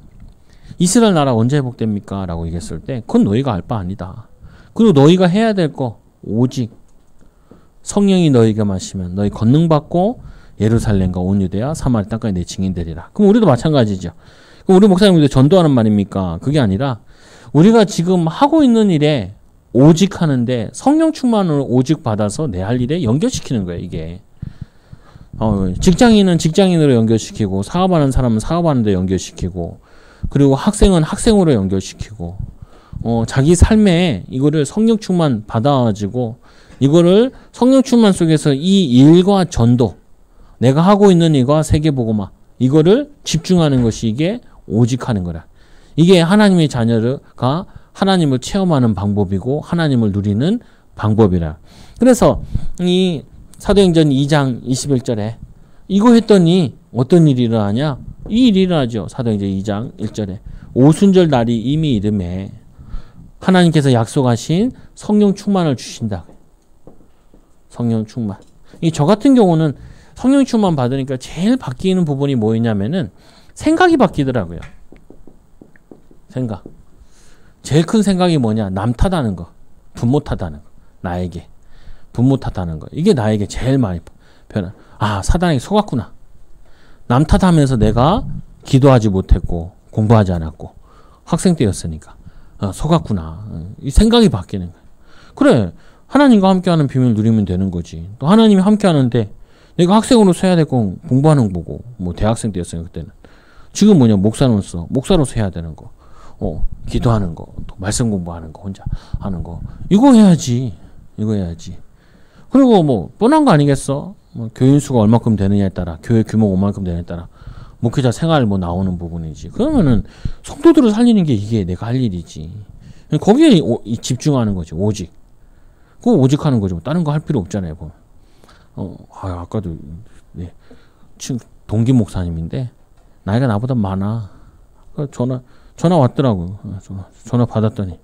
이스라엘 나라 언제 회복됩니까? 라고 얘기했을 때 그건 너희가 알 바 아니다. 그리고 너희가 해야 될 거 오직 성령이 너희가 마시면 너희 권능 받고 예루살렘과 온 유대와 사마리 땅까지 내 증인 되리라. 그럼 우리도 마찬가지죠. 그럼 우리 목사님들도 전도하는 말입니까? 그게 아니라 우리가 지금 하고 있는 일에 오직 하는데 성령 충만을 오직 받아서 내 할 일에 연결시키는 거예요, 이게. 직장인은 직장인으로 연결시키고, 사업하는 사람은 사업하는 데 연결시키고, 그리고 학생은 학생으로 연결시키고, 자기 삶에 이거를 성령 충만 받아가지고, 이거를 성령 충만 속에서 이 일과 전도, 내가 하고 있는 일과 세계복음화, 이거를 집중하는 것이 이게 오직 하는 거라. 이게 하나님의 자녀가 하나님을 체험하는 방법이고 하나님을 누리는 방법이라. 그래서 이 사도행전 2장 21절에 이거 했더니 어떤 일이 일어나냐? 이 일이 일어나죠. 사도행전 2장 1절에 오순절 날이 이미 이름에 하나님께서 약속하신 성령 충만을 주신다. 성령 충만. 저 같은 경우는 성령 충만 받으니까 제일 바뀌는 부분이 뭐였냐면은 생각이 바뀌더라고요. 생각. 제일 큰 생각이 뭐냐? 남 탓하는 거. 부모 탓하는 거. 나에게. 부모 탓하는 거. 이게 나에게 제일 많이 변한. 사단에게 속았구나. 남 탓하면서 내가 기도하지 못했고 공부하지 않았고 학생 때였으니까 속았구나. 이 생각이 바뀌는 거야. 그래. 하나님과 함께하는 비밀을 누리면 되는 거지. 또 하나님이 함께하는데 내가 학생으로서 해야 될 건 공부하는 거고, 뭐 대학생 때였어요 그때는. 지금 뭐냐? 목사로서 해야 되는 거, 기도하는 거, 또 말씀 공부하는 거, 혼자 하는 거, 이거 해야지. 그리고 뭐 뻔한 거 아니겠어? 뭐 교인 수가 얼마큼 되느냐에 따라, 교회 규모가 얼마큼 되느냐에 따라 목회자 생활 뭐 나오는 부분이지. 그러면은 성도들을 살리는 게 이게 내가 할 일이지. 거기에 집중하는 거지. 오직. 그거 오직 하는 거죠. 다른 거 할 필요 없잖아요. 보면. 아까도 동기 목사님인데 나이가 나보다 많아. 전화 왔더라고. 전화 받았더니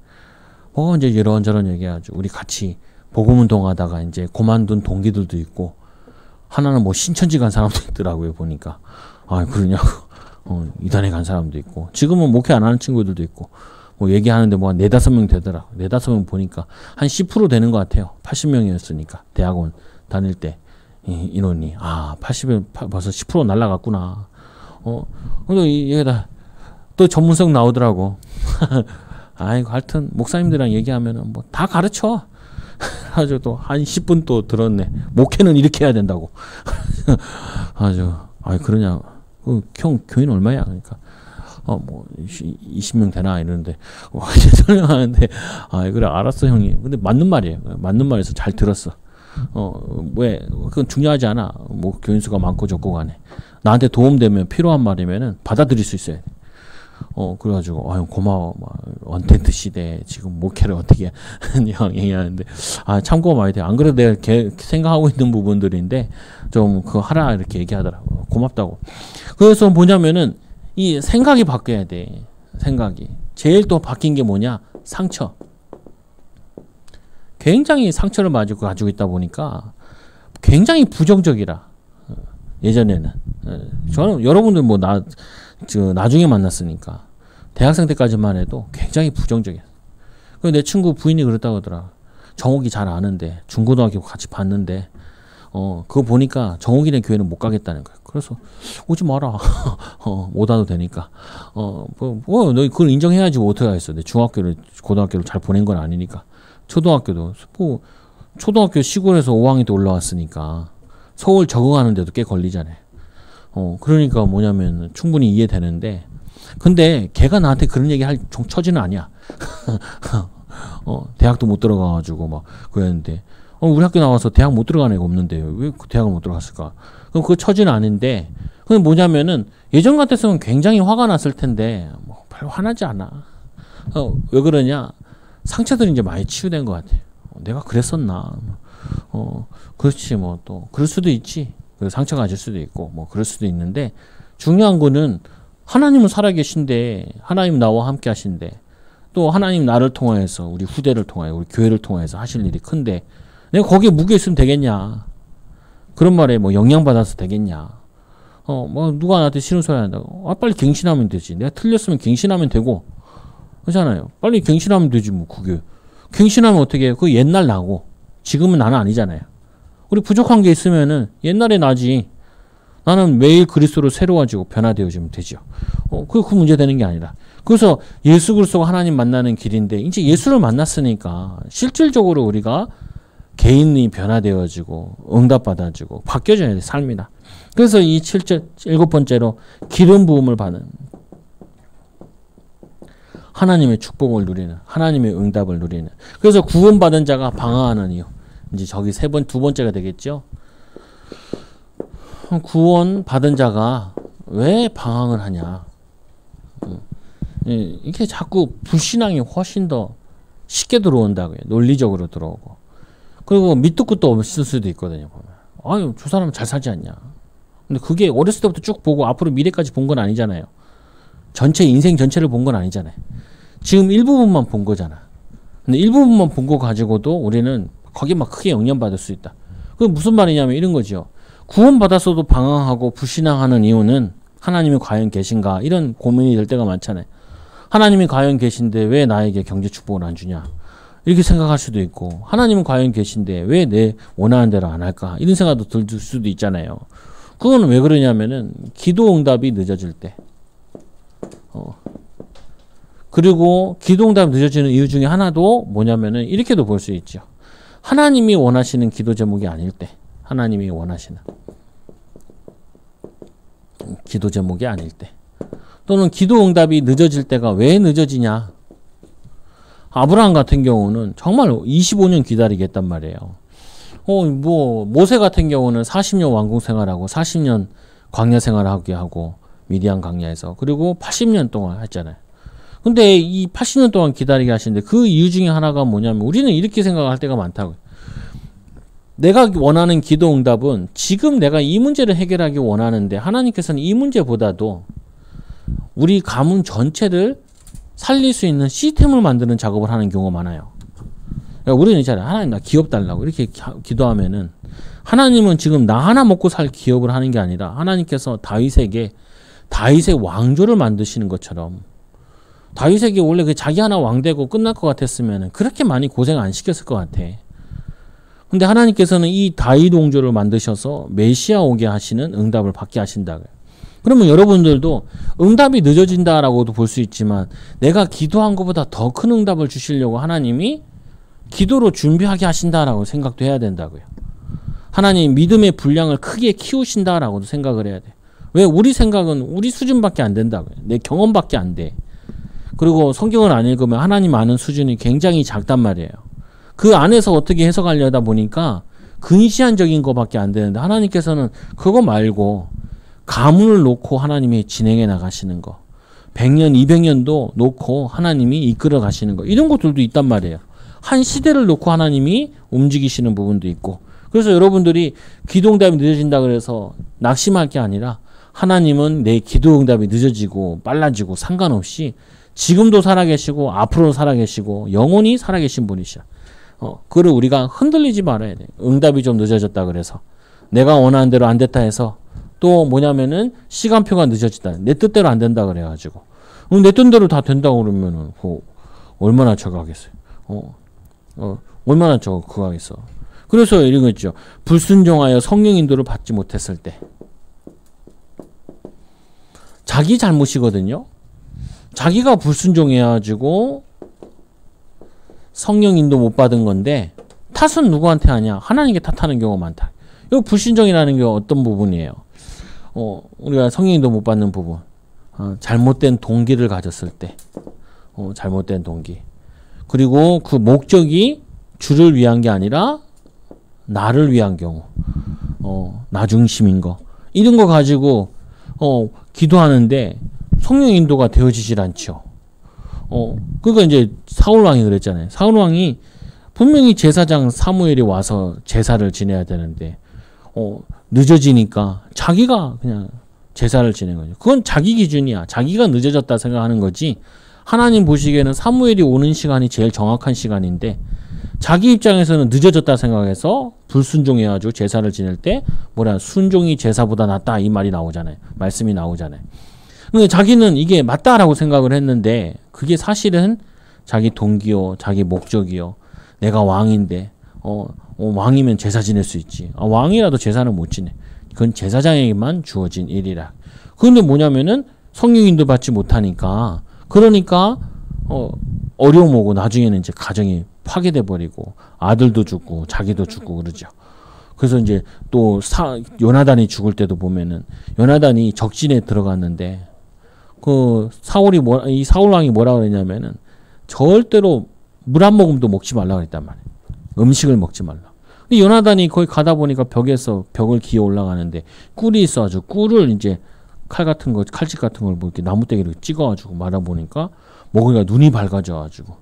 이제 이런저런 얘기하죠. 우리 같이 복음 운동하다가 이제 그만둔 동기들도 있고, 하나는 뭐 신천지 간 사람도 있더라고요. 보니까 그러냐고. 이단에 간 사람도 있고, 지금은 목회 안 하는 친구들도 있고, 뭐 얘기하는데 뭐 한 4-5명 되더라고. 4-5명 보니까 한 10% 되는 것 같아요. 80명이었으니까 대학원 다닐 때 인원이 80에 벌써 10% 날라갔구나. 근데 얘가 또 전문성 나오더라고. 하여튼 목사님들이랑 얘기하면은 뭐 다 가르쳐. 아주 또 한 10분 또 들었네. 목회는 이렇게 해야 된다고. 아주 그러냐. 형 교인 얼마야? 그러니까 뭐 20명 되나 이러는데 설명하는데 그래 알았어 형이. 근데 맞는 말이에요. 맞는 말에서 잘 들었어. 왜 그건 중요하지 않아. 뭐 교인 수가 많고 적고 간에 나한테 도움되면 필요한 말이면은 받아들일 수 있어야 돼. 그래가지고 형 고마워. 언텐트 시대에 지금 목회를 어떻게 형 얘기하는데 참고 많이 돼. 안 그래도 내가 생각하고 있는 부분들인데 좀 그거 하라 이렇게 얘기하더라고. 고맙다고. 그래서 뭐냐면은 이 생각이 바뀌어야 돼. 생각이. 제일 또 바뀐 게 뭐냐? 상처. 굉장히 상처를 가지고 있다 보니까 굉장히 부정적이라. 예전에는. 저는 여러분들 뭐 나중에 만났으니까 대학생 때까지만 해도 굉장히 부정적이야. 내 친구 부인이 그랬다고 하더라. 정옥이 잘 아는데 중고등학교 같이 봤는데 그거 보니까 정옥이네 교회는 못 가겠다는 거야. 그래서 오지 마라. 못 와도 되니까. 너 그걸 인정해야지. 뭐 어떻게 하겠어. 내 중학교를 고등학교를 잘 보낸 건 아니니까. 초등학교도 초등학교 시골에서 5학년 때 올라왔으니까 서울 적응하는데도 꽤 걸리잖아요. 그러니까 뭐냐면 충분히 이해되는데, 근데 걔가 나한테 그런 얘기 할 처지는 아니야. 대학도 못 들어가가지고 막 그랬는데, 우리 학교 나와서 대학 못 들어간 애가 없는데 왜 대학을 못 들어갔을까? 그럼 그 처지는 아닌데, 그건 뭐냐면은 예전 같았으면 굉장히 화가 났을 텐데 뭐 별로 화나지 않아. 왜 그러냐? 상처들이 이제 많이 치유된 것 같아. 내가 그랬었나? 그렇지 뭐 또 그럴 수도 있지. 상처가 가질 수도 있고 뭐 그럴 수도 있는데, 중요한 거는 하나님은 살아계신데, 하나님 나와 함께 하신데, 또 하나님 나를 통하여서 우리 후대를 통하여 우리 교회를 통하여서 하실 일이 큰데 내가 거기에 묶여 있으면 되겠냐? 그런 말에 뭐 영향받아서 되겠냐? 뭐 누가 나한테 싫은 소리 한다고? 빨리 갱신하면 되지. 내가 틀렸으면 갱신하면 되고, 그렇잖아요. 빨리 갱신하면 되지 뭐. 그게 갱신하면 어떻게 해? 그 옛날 나고 지금은 나는 아니잖아요. 우리 부족한 게 있으면은 옛날에 나지. 나는 매일 그리스도로 새로워지고 변화되어지면 되죠. 그 문제 되는 게 아니라. 그래서 예수 그리스도가 하나님 만나는 길인데 이제 예수를 만났으니까 실질적으로 우리가 개인이 변화되어지고 응답받아지고 바뀌어져야 돼, 삶이다. 그래서 이 7번째로 기름 부음을 받는 하나님의 축복을 누리는, 하나님의 응답을 누리는. 그래서 구원받은 자가 방황하는 이유. 이제 저기 두 번째가 되겠죠. 구원받은 자가 왜 방황을 하냐. 이게 자꾸 불신앙이 훨씬 더 쉽게 들어온다고요. 논리적으로 들어오고. 그리고 밑도 끝도 없을 수도 있거든요. 보면. 아유, 저 사람은 잘 살지 않냐. 근데 그게 어렸을 때부터 쭉 보고 앞으로 미래까지 본 건 아니잖아요. 전체 인생 전체를 본 건 아니잖아요. 지금 일부분만 본 거잖아. 근데 일부분만 본 거 가지고도 우리는 거기에 막 크게 영향받을 수 있다. 그게 무슨 말이냐면 이런 거죠. 구원받았어도 방황하고 불신앙하는 이유는 하나님이 과연 계신가? 이런 고민이 될 때가 많잖아요. 하나님이 과연 계신데 왜 나에게 경제 축복을 안 주냐? 이렇게 생각할 수도 있고, 하나님은 과연 계신데 왜 내 원하는 대로 안 할까? 이런 생각도 들 수도 있잖아요. 그건 왜 그러냐면은 기도 응답이 늦어질 때. 그리고 기도 응답이 늦어지는 이유 중에 하나도 뭐냐면은 이렇게도 볼 수 있죠. 하나님이 원하시는 기도 제목이 아닐 때. 하나님이 원하시는 기도 제목이 아닐 때. 또는 기도 응답이 늦어질 때가 왜 늦어지냐? 아브라함 같은 경우는 정말 25년 기다리겠단 말이에요. 모세 같은 경우는 40년 왕궁 생활하고 40년 광야 생활하게 하고 미디안 광야에서 그리고 80년 동안 했잖아요. 근데 이 80년 동안 기다리게 하시는데 그 이유 중에 하나가 뭐냐면 우리는 이렇게 생각할 때가 많다고요. 내가 원하는 기도 응답은 지금 내가 이 문제를 해결하기 원하는데 하나님께서는 이 문제보다도 우리 가문 전체를 살릴 수 있는 시스템을 만드는 작업을 하는 경우가 많아요. 그러니까 우리는 있잖아요. 하나님 나 기업 달라고 이렇게 기도하면은 하나님은 지금 나 하나 먹고 살 기업을 하는 게 아니라 하나님께서 다윗의 왕조를 만드시는 것처럼 다윗에게 원래 그 자기 하나 왕 되고 끝날 것 같았으면 그렇게 많이 고생 안 시켰을 것 같아. 근데 하나님께서는 이 다윗 왕조를 만드셔서 메시아 오게 하시는 응답을 받게 하신다고요. 그러면 여러분들도 응답이 늦어진다라고도 볼 수 있지만 내가 기도한 것보다 더 큰 응답을 주시려고 하나님이 기도로 준비하게 하신다라고 생각도 해야 된다고요. 하나님 믿음의 분량을 크게 키우신다라고도 생각을 해야 돼. 왜? 우리 생각은 우리 수준밖에 안 된다고요. 내 경험밖에 안 돼. 그리고 성경을 안 읽으면 하나님 아는 수준이 굉장히 작단 말이에요. 그 안에서 어떻게 해석하려다 보니까 근시안적인 것밖에 안 되는데 하나님께서는 그거 말고 가문을 놓고 하나님이 진행해 나가시는 거, 100년, 200년도 놓고 하나님이 이끌어 가시는 거, 이런 것들도 있단 말이에요. 한 시대를 놓고 하나님이 움직이시는 부분도 있고. 그래서 여러분들이 기도 응답이 늦어진다 그래서 낙심할 게 아니라 하나님은 내 기도 응답이 늦어지고 빨라지고 상관없이 지금도 살아계시고 앞으로 살아계시고 영원히 살아계신 분이시야. 그걸 우리가 흔들리지 말아야 돼. 응답이 좀 늦어졌다 그래서 내가 원하는 대로 안 됐다 해서 또 뭐냐면은 시간표가 늦어지다. 내 뜻대로 안 된다 그래가지고 내 뜻대로 다 된다고 그러면은 얼마나 저거 하겠어요. 얼마나 저거 그거 하겠어. 그래서 이런 거 있죠. 불순종하여 성령 인도를 받지 못했을 때 자기 잘못이거든요. 자기가 불순종해가지고 성령 인도 못 받은 건데 탓은 누구한테 하냐? 하나님께 탓하는 경우가 많다. 이거 불신정이라는 게 어떤 부분이에요? 우리가 성령 인도 못 받는 부분. 잘못된 동기를 가졌을 때. 잘못된 동기. 그리고 그 목적이 주를 위한 게 아니라 나를 위한 경우. 나 중심인 거. 이런 거 가지고 기도하는데 성령 인도가 되어지질 않죠. 그러니까 이제 사울 왕이 그랬잖아요. 사울 왕이 분명히 제사장 사무엘이 와서 제사를 지내야 되는데 늦어지니까 자기가 그냥 제사를 지낸 거죠. 그건 자기 기준이야. 자기가 늦어졌다 생각하는 거지. 하나님 보시기에는 사무엘이 오는 시간이 제일 정확한 시간인데 자기 입장에서는 늦어졌다 생각해서 불순종해가지고 제사를 지낼 때 순종이 제사보다 낫다 이 말이 나오잖아요. 말씀이 나오잖아요. 근데 자기는 이게 맞다라고 생각을 했는데 그게 사실은 자기 동기요, 자기 목적이요. 내가 왕인데 왕이면 제사 지낼 수 있지. 왕이라도 제사는 못 지내. 그건 제사장에게만 주어진 일이라. 그런데 뭐냐면은 성령인도 받지 못하니까 그러니까 어려움 오고 나중에는 이제 가정이 파괴돼 버리고 아들도 죽고 자기도 죽고 그러죠. 그래서 이제 또 요나단이 죽을 때도 보면은 요나단이 적진에 들어갔는데 그 이 사울 왕이 뭐라 그랬냐면은 절대로 물 한 모금도 먹지 말라 그랬단 말이에요. 음식을 먹지 말라. 근데 요나단이 거기 가다 보니까 벽에서 벽을 기어 올라가는데 꿀이 있어가지고 꿀을 이제 칼집 같은 걸 뭐 이렇게 나무떼기로 찍어가지고 말아보니까 먹으니까 눈이 밝아져가지고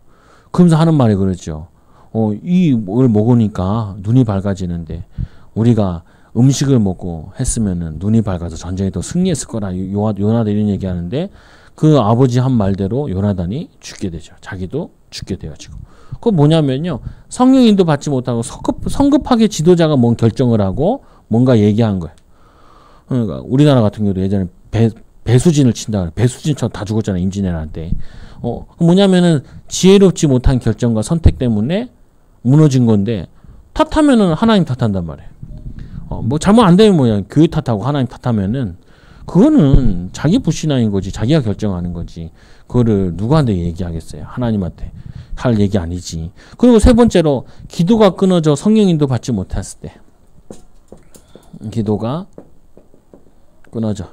그러면서 하는 말이 그러죠. 이걸 먹으니까 눈이 밝아지는데 우리가 음식을 먹고 했으면은 눈이 밝아서 전쟁에 더 승리했을 거라 요나단 이런 얘기하는데 그 아버지 한 말대로 요나단이 죽게 되죠. 자기도 죽게 되어지고. 그거 뭐냐면요. 성령인도 받지 못하고 성급하게 지도자가 뭔 결정을 하고 뭔가 얘기한 거예요. 그러니까 우리나라 같은 경우도 예전에 배수진을 친다 그래. 배수진처럼 다 죽었잖아요. 임진왜란때. 뭐냐면은 지혜롭지 못한 결정과 선택 때문에 무너진 건데 탓하면은 하나님 탓한단 말이에요. 뭐 잘못 안 되면 뭐야. 교회 탓하고 하나님 탓하면은 그거는 자기 불신앙인 거지. 자기가 결정하는 거지. 그거를 누구한테 얘기하겠어요. 하나님한테 할 얘기 아니지. 그리고 세 번째로 기도가 끊어져 성령인도 받지 못했을 때. 기도가 끊어져.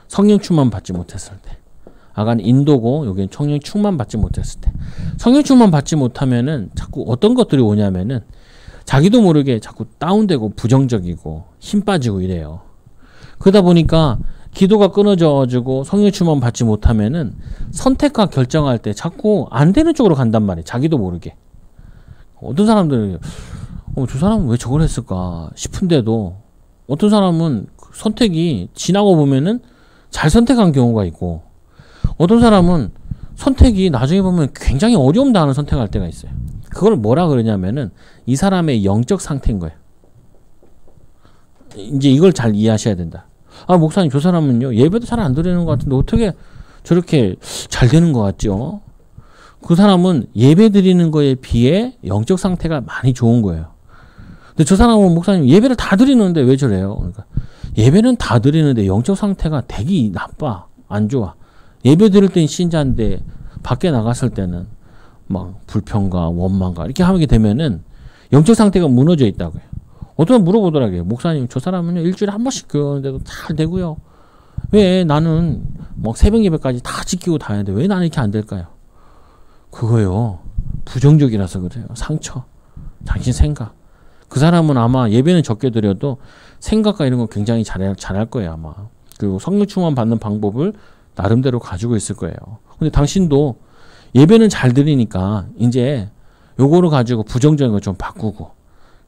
성령 충만 받지 못했을 때. 아간 인도고 여기는 성령 충만 받지 못했을 때. 성령 충만 받지 못하면은 자꾸 어떤 것들이 오냐면은 자기도 모르게 자꾸 다운되고 부정적이고 힘 빠지고 이래요. 그러다 보니까 기도가 끊어져가지고 성령 충만 받지 못하면은 선택과 결정할 때 자꾸 안 되는 쪽으로 간단 말이에요. 자기도 모르게. 어떤 사람들은 저 사람은 왜 저걸 했을까 싶은데도 어떤 사람은 선택이 지나고 보면은 잘 선택한 경우가 있고 어떤 사람은 선택이 나중에 보면 굉장히 어려움 당하는 선택할 때가 있어요. 그걸 뭐라 그러냐면은 이 사람의 영적 상태인 거예요. 이제 이걸 잘 이해하셔야 된다. 목사님 저 사람은요 예배도 잘 안 드리는 것 같은데 어떻게 저렇게 잘 되는 것 같죠? 그 사람은 예배 드리는 거에 비해 영적 상태가 많이 좋은 거예요. 근데 저 사람은 목사님 예배를 다 드리는데 왜 저래요? 그러니까 예배는 다 드리는데 영적 상태가 되게 나빠. 안 좋아. 예배 드릴 땐 신자인데 밖에 나갔을 때는 막 불평과 원망과 이렇게 하게 되면은 영적 상태가 무너져 있다고요. 어떤 물어보더라고요. 목사님 저 사람은요 일주일에 한 번씩 교회하는데도 잘 되고요. 왜 나는 막 새벽 예배까지 다 지키고 다니는데 왜 나는 이렇게 안 될까요? 그거요. 부정적이라서 그래요. 상처. 당신 생각. 그 사람은 아마 예배는 적게 드려도 생각과 이런 거 굉장히 잘할 거예요. 아마. 그리고 성령 충만 받는 방법을 나름대로 가지고 있을 거예요. 근데 당신도 예배는 잘 드리니까 이제 요거를 가지고 부정적인 거 좀 바꾸고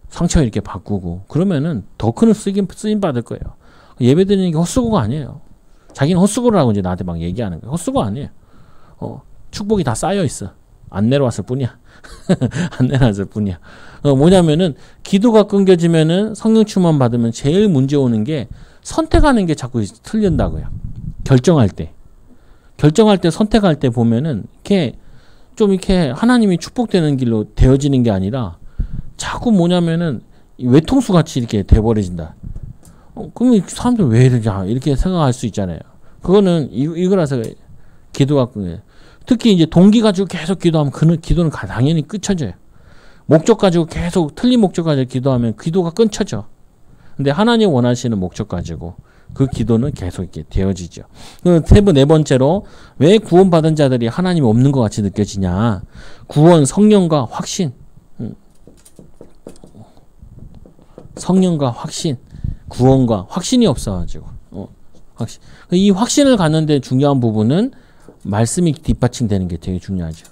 상처 이렇게 바꾸고 그러면은 더 큰 쓰임 받을 거예요. 예배 드리는 게 헛수고가 아니에요. 자기는 헛수고라고 이제 나한테 막 얘기하는 거예요. 헛수고 아니에요. 축복이 다 쌓여 있어. 안 내려왔을 뿐이야. 안 내려왔을 뿐이야. 뭐냐면은 기도가 끊겨지면은 성령 충만 받으면 제일 문제 오는 게 선택하는 게 자꾸 틀린다고요. 결정할 때 선택할 때 보면은 이렇게 좀 이렇게 하나님이 축복되는 길로 되어지는 게 아니라 자꾸 뭐냐면은 외통수 같이 이렇게 돼버려진다. 그럼 사람들 왜 이러냐 이렇게 생각할 수 있잖아요. 그거는 이거라서 기도가 특히 이제 동기 가지고 계속 기도하면 그 기도는 당연히 끊쳐져요. 목적 가지고 계속 틀린 목적 가지고 기도하면 기도가 끊쳐져. 근데 하나님 원하시는 목적 가지고 그 기도는 계속 이렇게 되어지죠. 네 번째로 왜 구원받은 자들이 하나님이 없는 것 같이 느껴지냐. 구원, 성령과 확신. 성령과 확신. 구원과 확신이 없어가지고. 확신. 이 확신을 갖는데 중요한 부분은 말씀이 뒷받침되는 게 되게 중요하죠.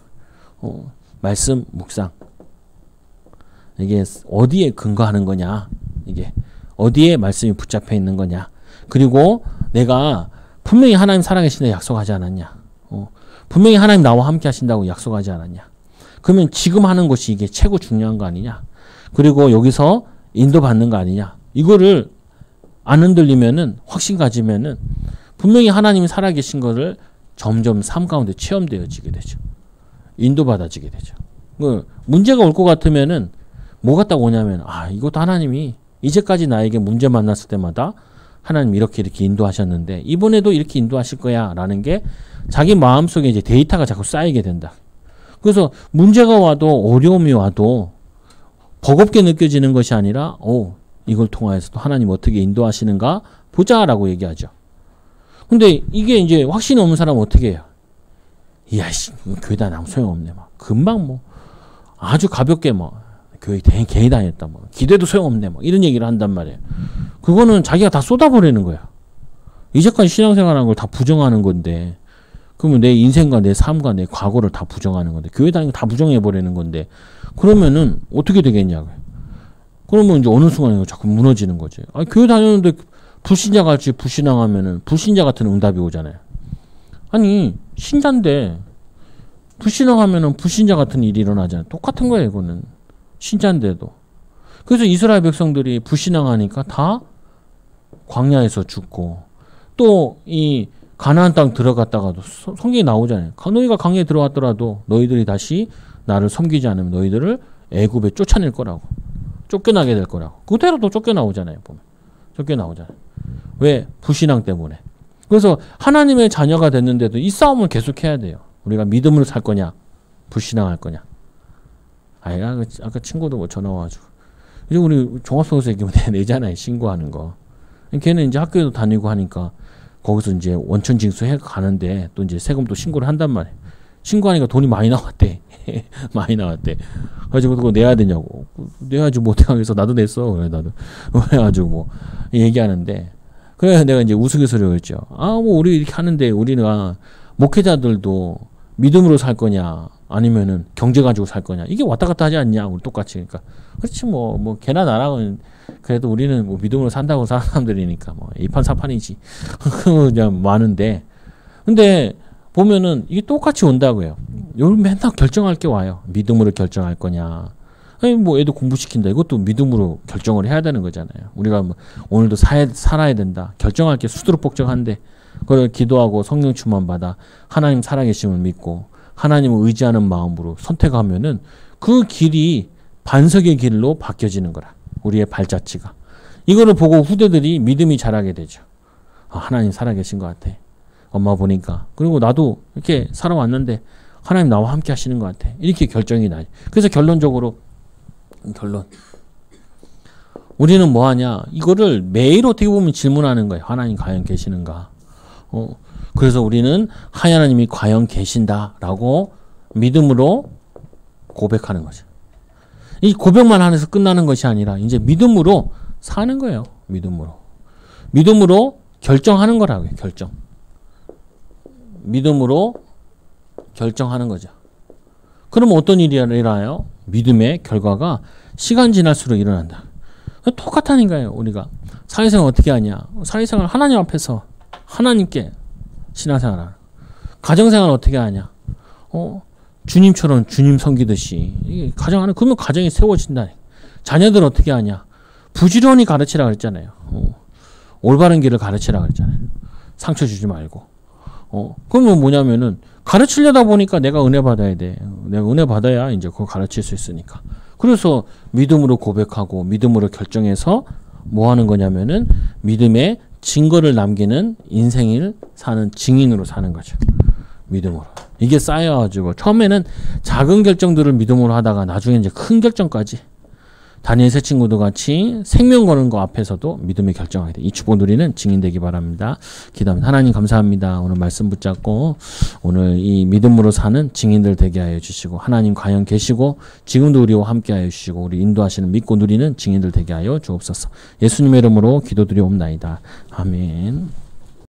말씀, 묵상. 이게 어디에 근거하는 거냐. 이게 어디에 말씀이 붙잡혀 있는 거냐. 그리고 내가 분명히 하나님 살아계신다 약속하지 않았냐. 분명히 하나님 나와 함께 하신다고 약속하지 않았냐. 그러면 지금 하는 것이 이게 최고 중요한 거 아니냐. 그리고 여기서 인도받는 거 아니냐. 이거를 안 흔들리면은 확신 가지면은 분명히 하나님이 살아계신 거를 점점 삶 가운데 체험되어지게 되죠. 인도받아지게 되죠. 문제가 올 것 같으면은 뭐가 딱 오냐면 이것도 하나님이 이제까지 나에게 문제 만났을 때마다 하나님 이렇게 인도하셨는데 이번에도 이렇게 인도하실 거야 라는 게 자기 마음속에 이제 데이터가 자꾸 쌓이게 된다. 그래서 문제가 와도 어려움이 와도 버겁게 느껴지는 것이 아니라 이걸 통하여서도 하나님 어떻게 인도하시는가 보자라고 얘기하죠. 근데 이게 이제 확신이 없는 사람은 어떻게 해요? 이야, 교회 다니면 소용없네. 막 금방 뭐 아주 가볍게 뭐 교회 괜히 다녔다. 뭐 기대도 소용없네. 뭐 이런 얘기를 한단 말이에요. 그거는 자기가 다 쏟아버리는 거야. 이제까지 신앙생활한 걸 다 부정하는 건데, 그러면 내 인생과 내 삶과 내 과거를 다 부정하는 건데, 교회 다니는 거 다 부정해버리는 건데, 그러면은 어떻게 되겠냐고요. 그러면 이제 어느 순간에 자꾸 무너지는 거지. 교회 다녔는데 불신자 같이 불신앙하면은 불신자 같은 응답이 오잖아요. 아니, 신자인데 불신앙하면은 불신자 같은 일이 일어나잖아요. 똑같은 거예요, 이거는. 신자인데도. 그래서 이스라엘 백성들이 불신앙하니까 다 광야에서 죽고, 또 이 가나안 땅 들어갔다가도 성경에 나오잖아요. 너희가 광야에 들어갔더라도 너희들이 다시 나를 섬기지 않으면 너희들을 애굽에 쫓아낼 거라고. 쫓겨나게 될 거라고. 그대로도 쫓겨나오잖아요. 보면. 쫓겨나오잖아요. 왜? 불신앙 때문에. 그래서 하나님의 자녀가 됐는데도 이 싸움을 계속해야 돼요. 우리가 믿음으로 살 거냐, 불신앙할 거냐. 아까 친구도 뭐 전화 와가지고, 이제 우리 종합소득세 내잖아요, 신고하는 거. 걔는 이제 학교에도 다니고 하니까 거기서 이제 원천 징수해 가는데 또 이제 세금도 신고를 한단 말이에요. 신고하니까 돈이 많이 나왔대. 많이 나왔대. 그래가지고 그거 내야 되냐고. 내야지 뭐 어떻게 하겠어. 나도 냈어. 그래 나도. 그래가지고 뭐 얘기하는데, 그래서 내가 이제 우스갯소리로 했죠. 뭐 우리 이렇게 하는데 우리가 목회자들도 믿음으로 살 거냐 아니면은 경제 가지고 살 거냐, 이게 왔다 갔다 하지 않냐. 우리 똑같이. 그러니까 그렇지 뭐 걔나 나랑은 그래도 우리는 뭐 믿음으로 산다고 사는 사람들이니까 뭐 이판사판이지. 그냥 많은데, 근데 보면은 이게 똑같이 온다고요. 여러분 맨날 결정할 게 와요. 믿음으로 결정할 거냐. 아니 뭐 애도 공부시킨다. 이것도 믿음으로 결정을 해야 되는 거잖아요. 우리가 뭐 오늘도 살아야 된다. 결정할 게 수두룩복잡한데 그걸 기도하고 성령 충만 받아 하나님 살아계심을 믿고 하나님을 의지하는 마음으로 선택하면은 그 길이 반석의 길로 바뀌어지는 거라. 우리의 발자취가. 이거를 보고 후대들이 믿음이 자라게 되죠. 하나님 살아계신 것 같아. 엄마 보니까. 그리고 나도 이렇게 살아왔는데 하나님 나와 함께 하시는 것 같아. 이렇게 결정이 나요. 그래서 결론. 우리는 뭐 하냐? 이거를 매일 어떻게 보면 질문하는 거예요. 하나님 과연 계시는가? 그래서 우리는 하나님이 과연 계신다라고 믿음으로 고백하는 거죠. 이 고백만 하면서 끝나는 것이 아니라 이제 믿음으로 사는 거예요. 믿음으로 결정하는 거라고요. 믿음으로 결정하는 거죠. 그럼 어떤 일이 일어나요? 믿음의 결과가 시간 지날수록 일어난다. 똑같다니까요. 우리가 사회생활 어떻게 하냐? 사회생활 하나님 앞에서 하나님께 신앙생활. 가정생활 어떻게 하냐? 주님처럼 주님 섬기듯이 가정 하는, 그러면 가정이 세워진다. 자녀들 어떻게 하냐? 부지런히 가르치라 그랬잖아요. 올바른 길을 가르치라 그랬잖아요. 상처 주지 말고. 그러면 뭐냐면은 가르치려다 보니까 내가 은혜 받아야 돼. 내가 은혜 받아야 이제 그걸 가르칠 수 있으니까. 그래서 믿음으로 고백하고 믿음으로 결정해서 뭐 하는 거냐면은 믿음의 증거를 남기는 인생을 사는 증인으로 사는 거죠. 믿음으로. 이게 쌓여가지고 처음에는 작은 결정들을 믿음으로 하다가 나중에 이제 큰 결정까지, 다니엘 세 친구도 같이 생명 거는 거 앞에서도 믿음의 결정하게 돼. 이 축복 누리는 증인되기 바랍니다. 기도합니다. 하나님 감사합니다. 오늘 말씀 붙잡고 오늘 이 믿음으로 사는 증인들 되게 하여 주시고, 하나님 과연 계시고 지금도 우리와 함께 하여 주시고 우리 인도하시는 믿고 누리는 증인들 되게 하여 주옵소서. 예수님의 이름으로 기도드리옵나이다. 아멘.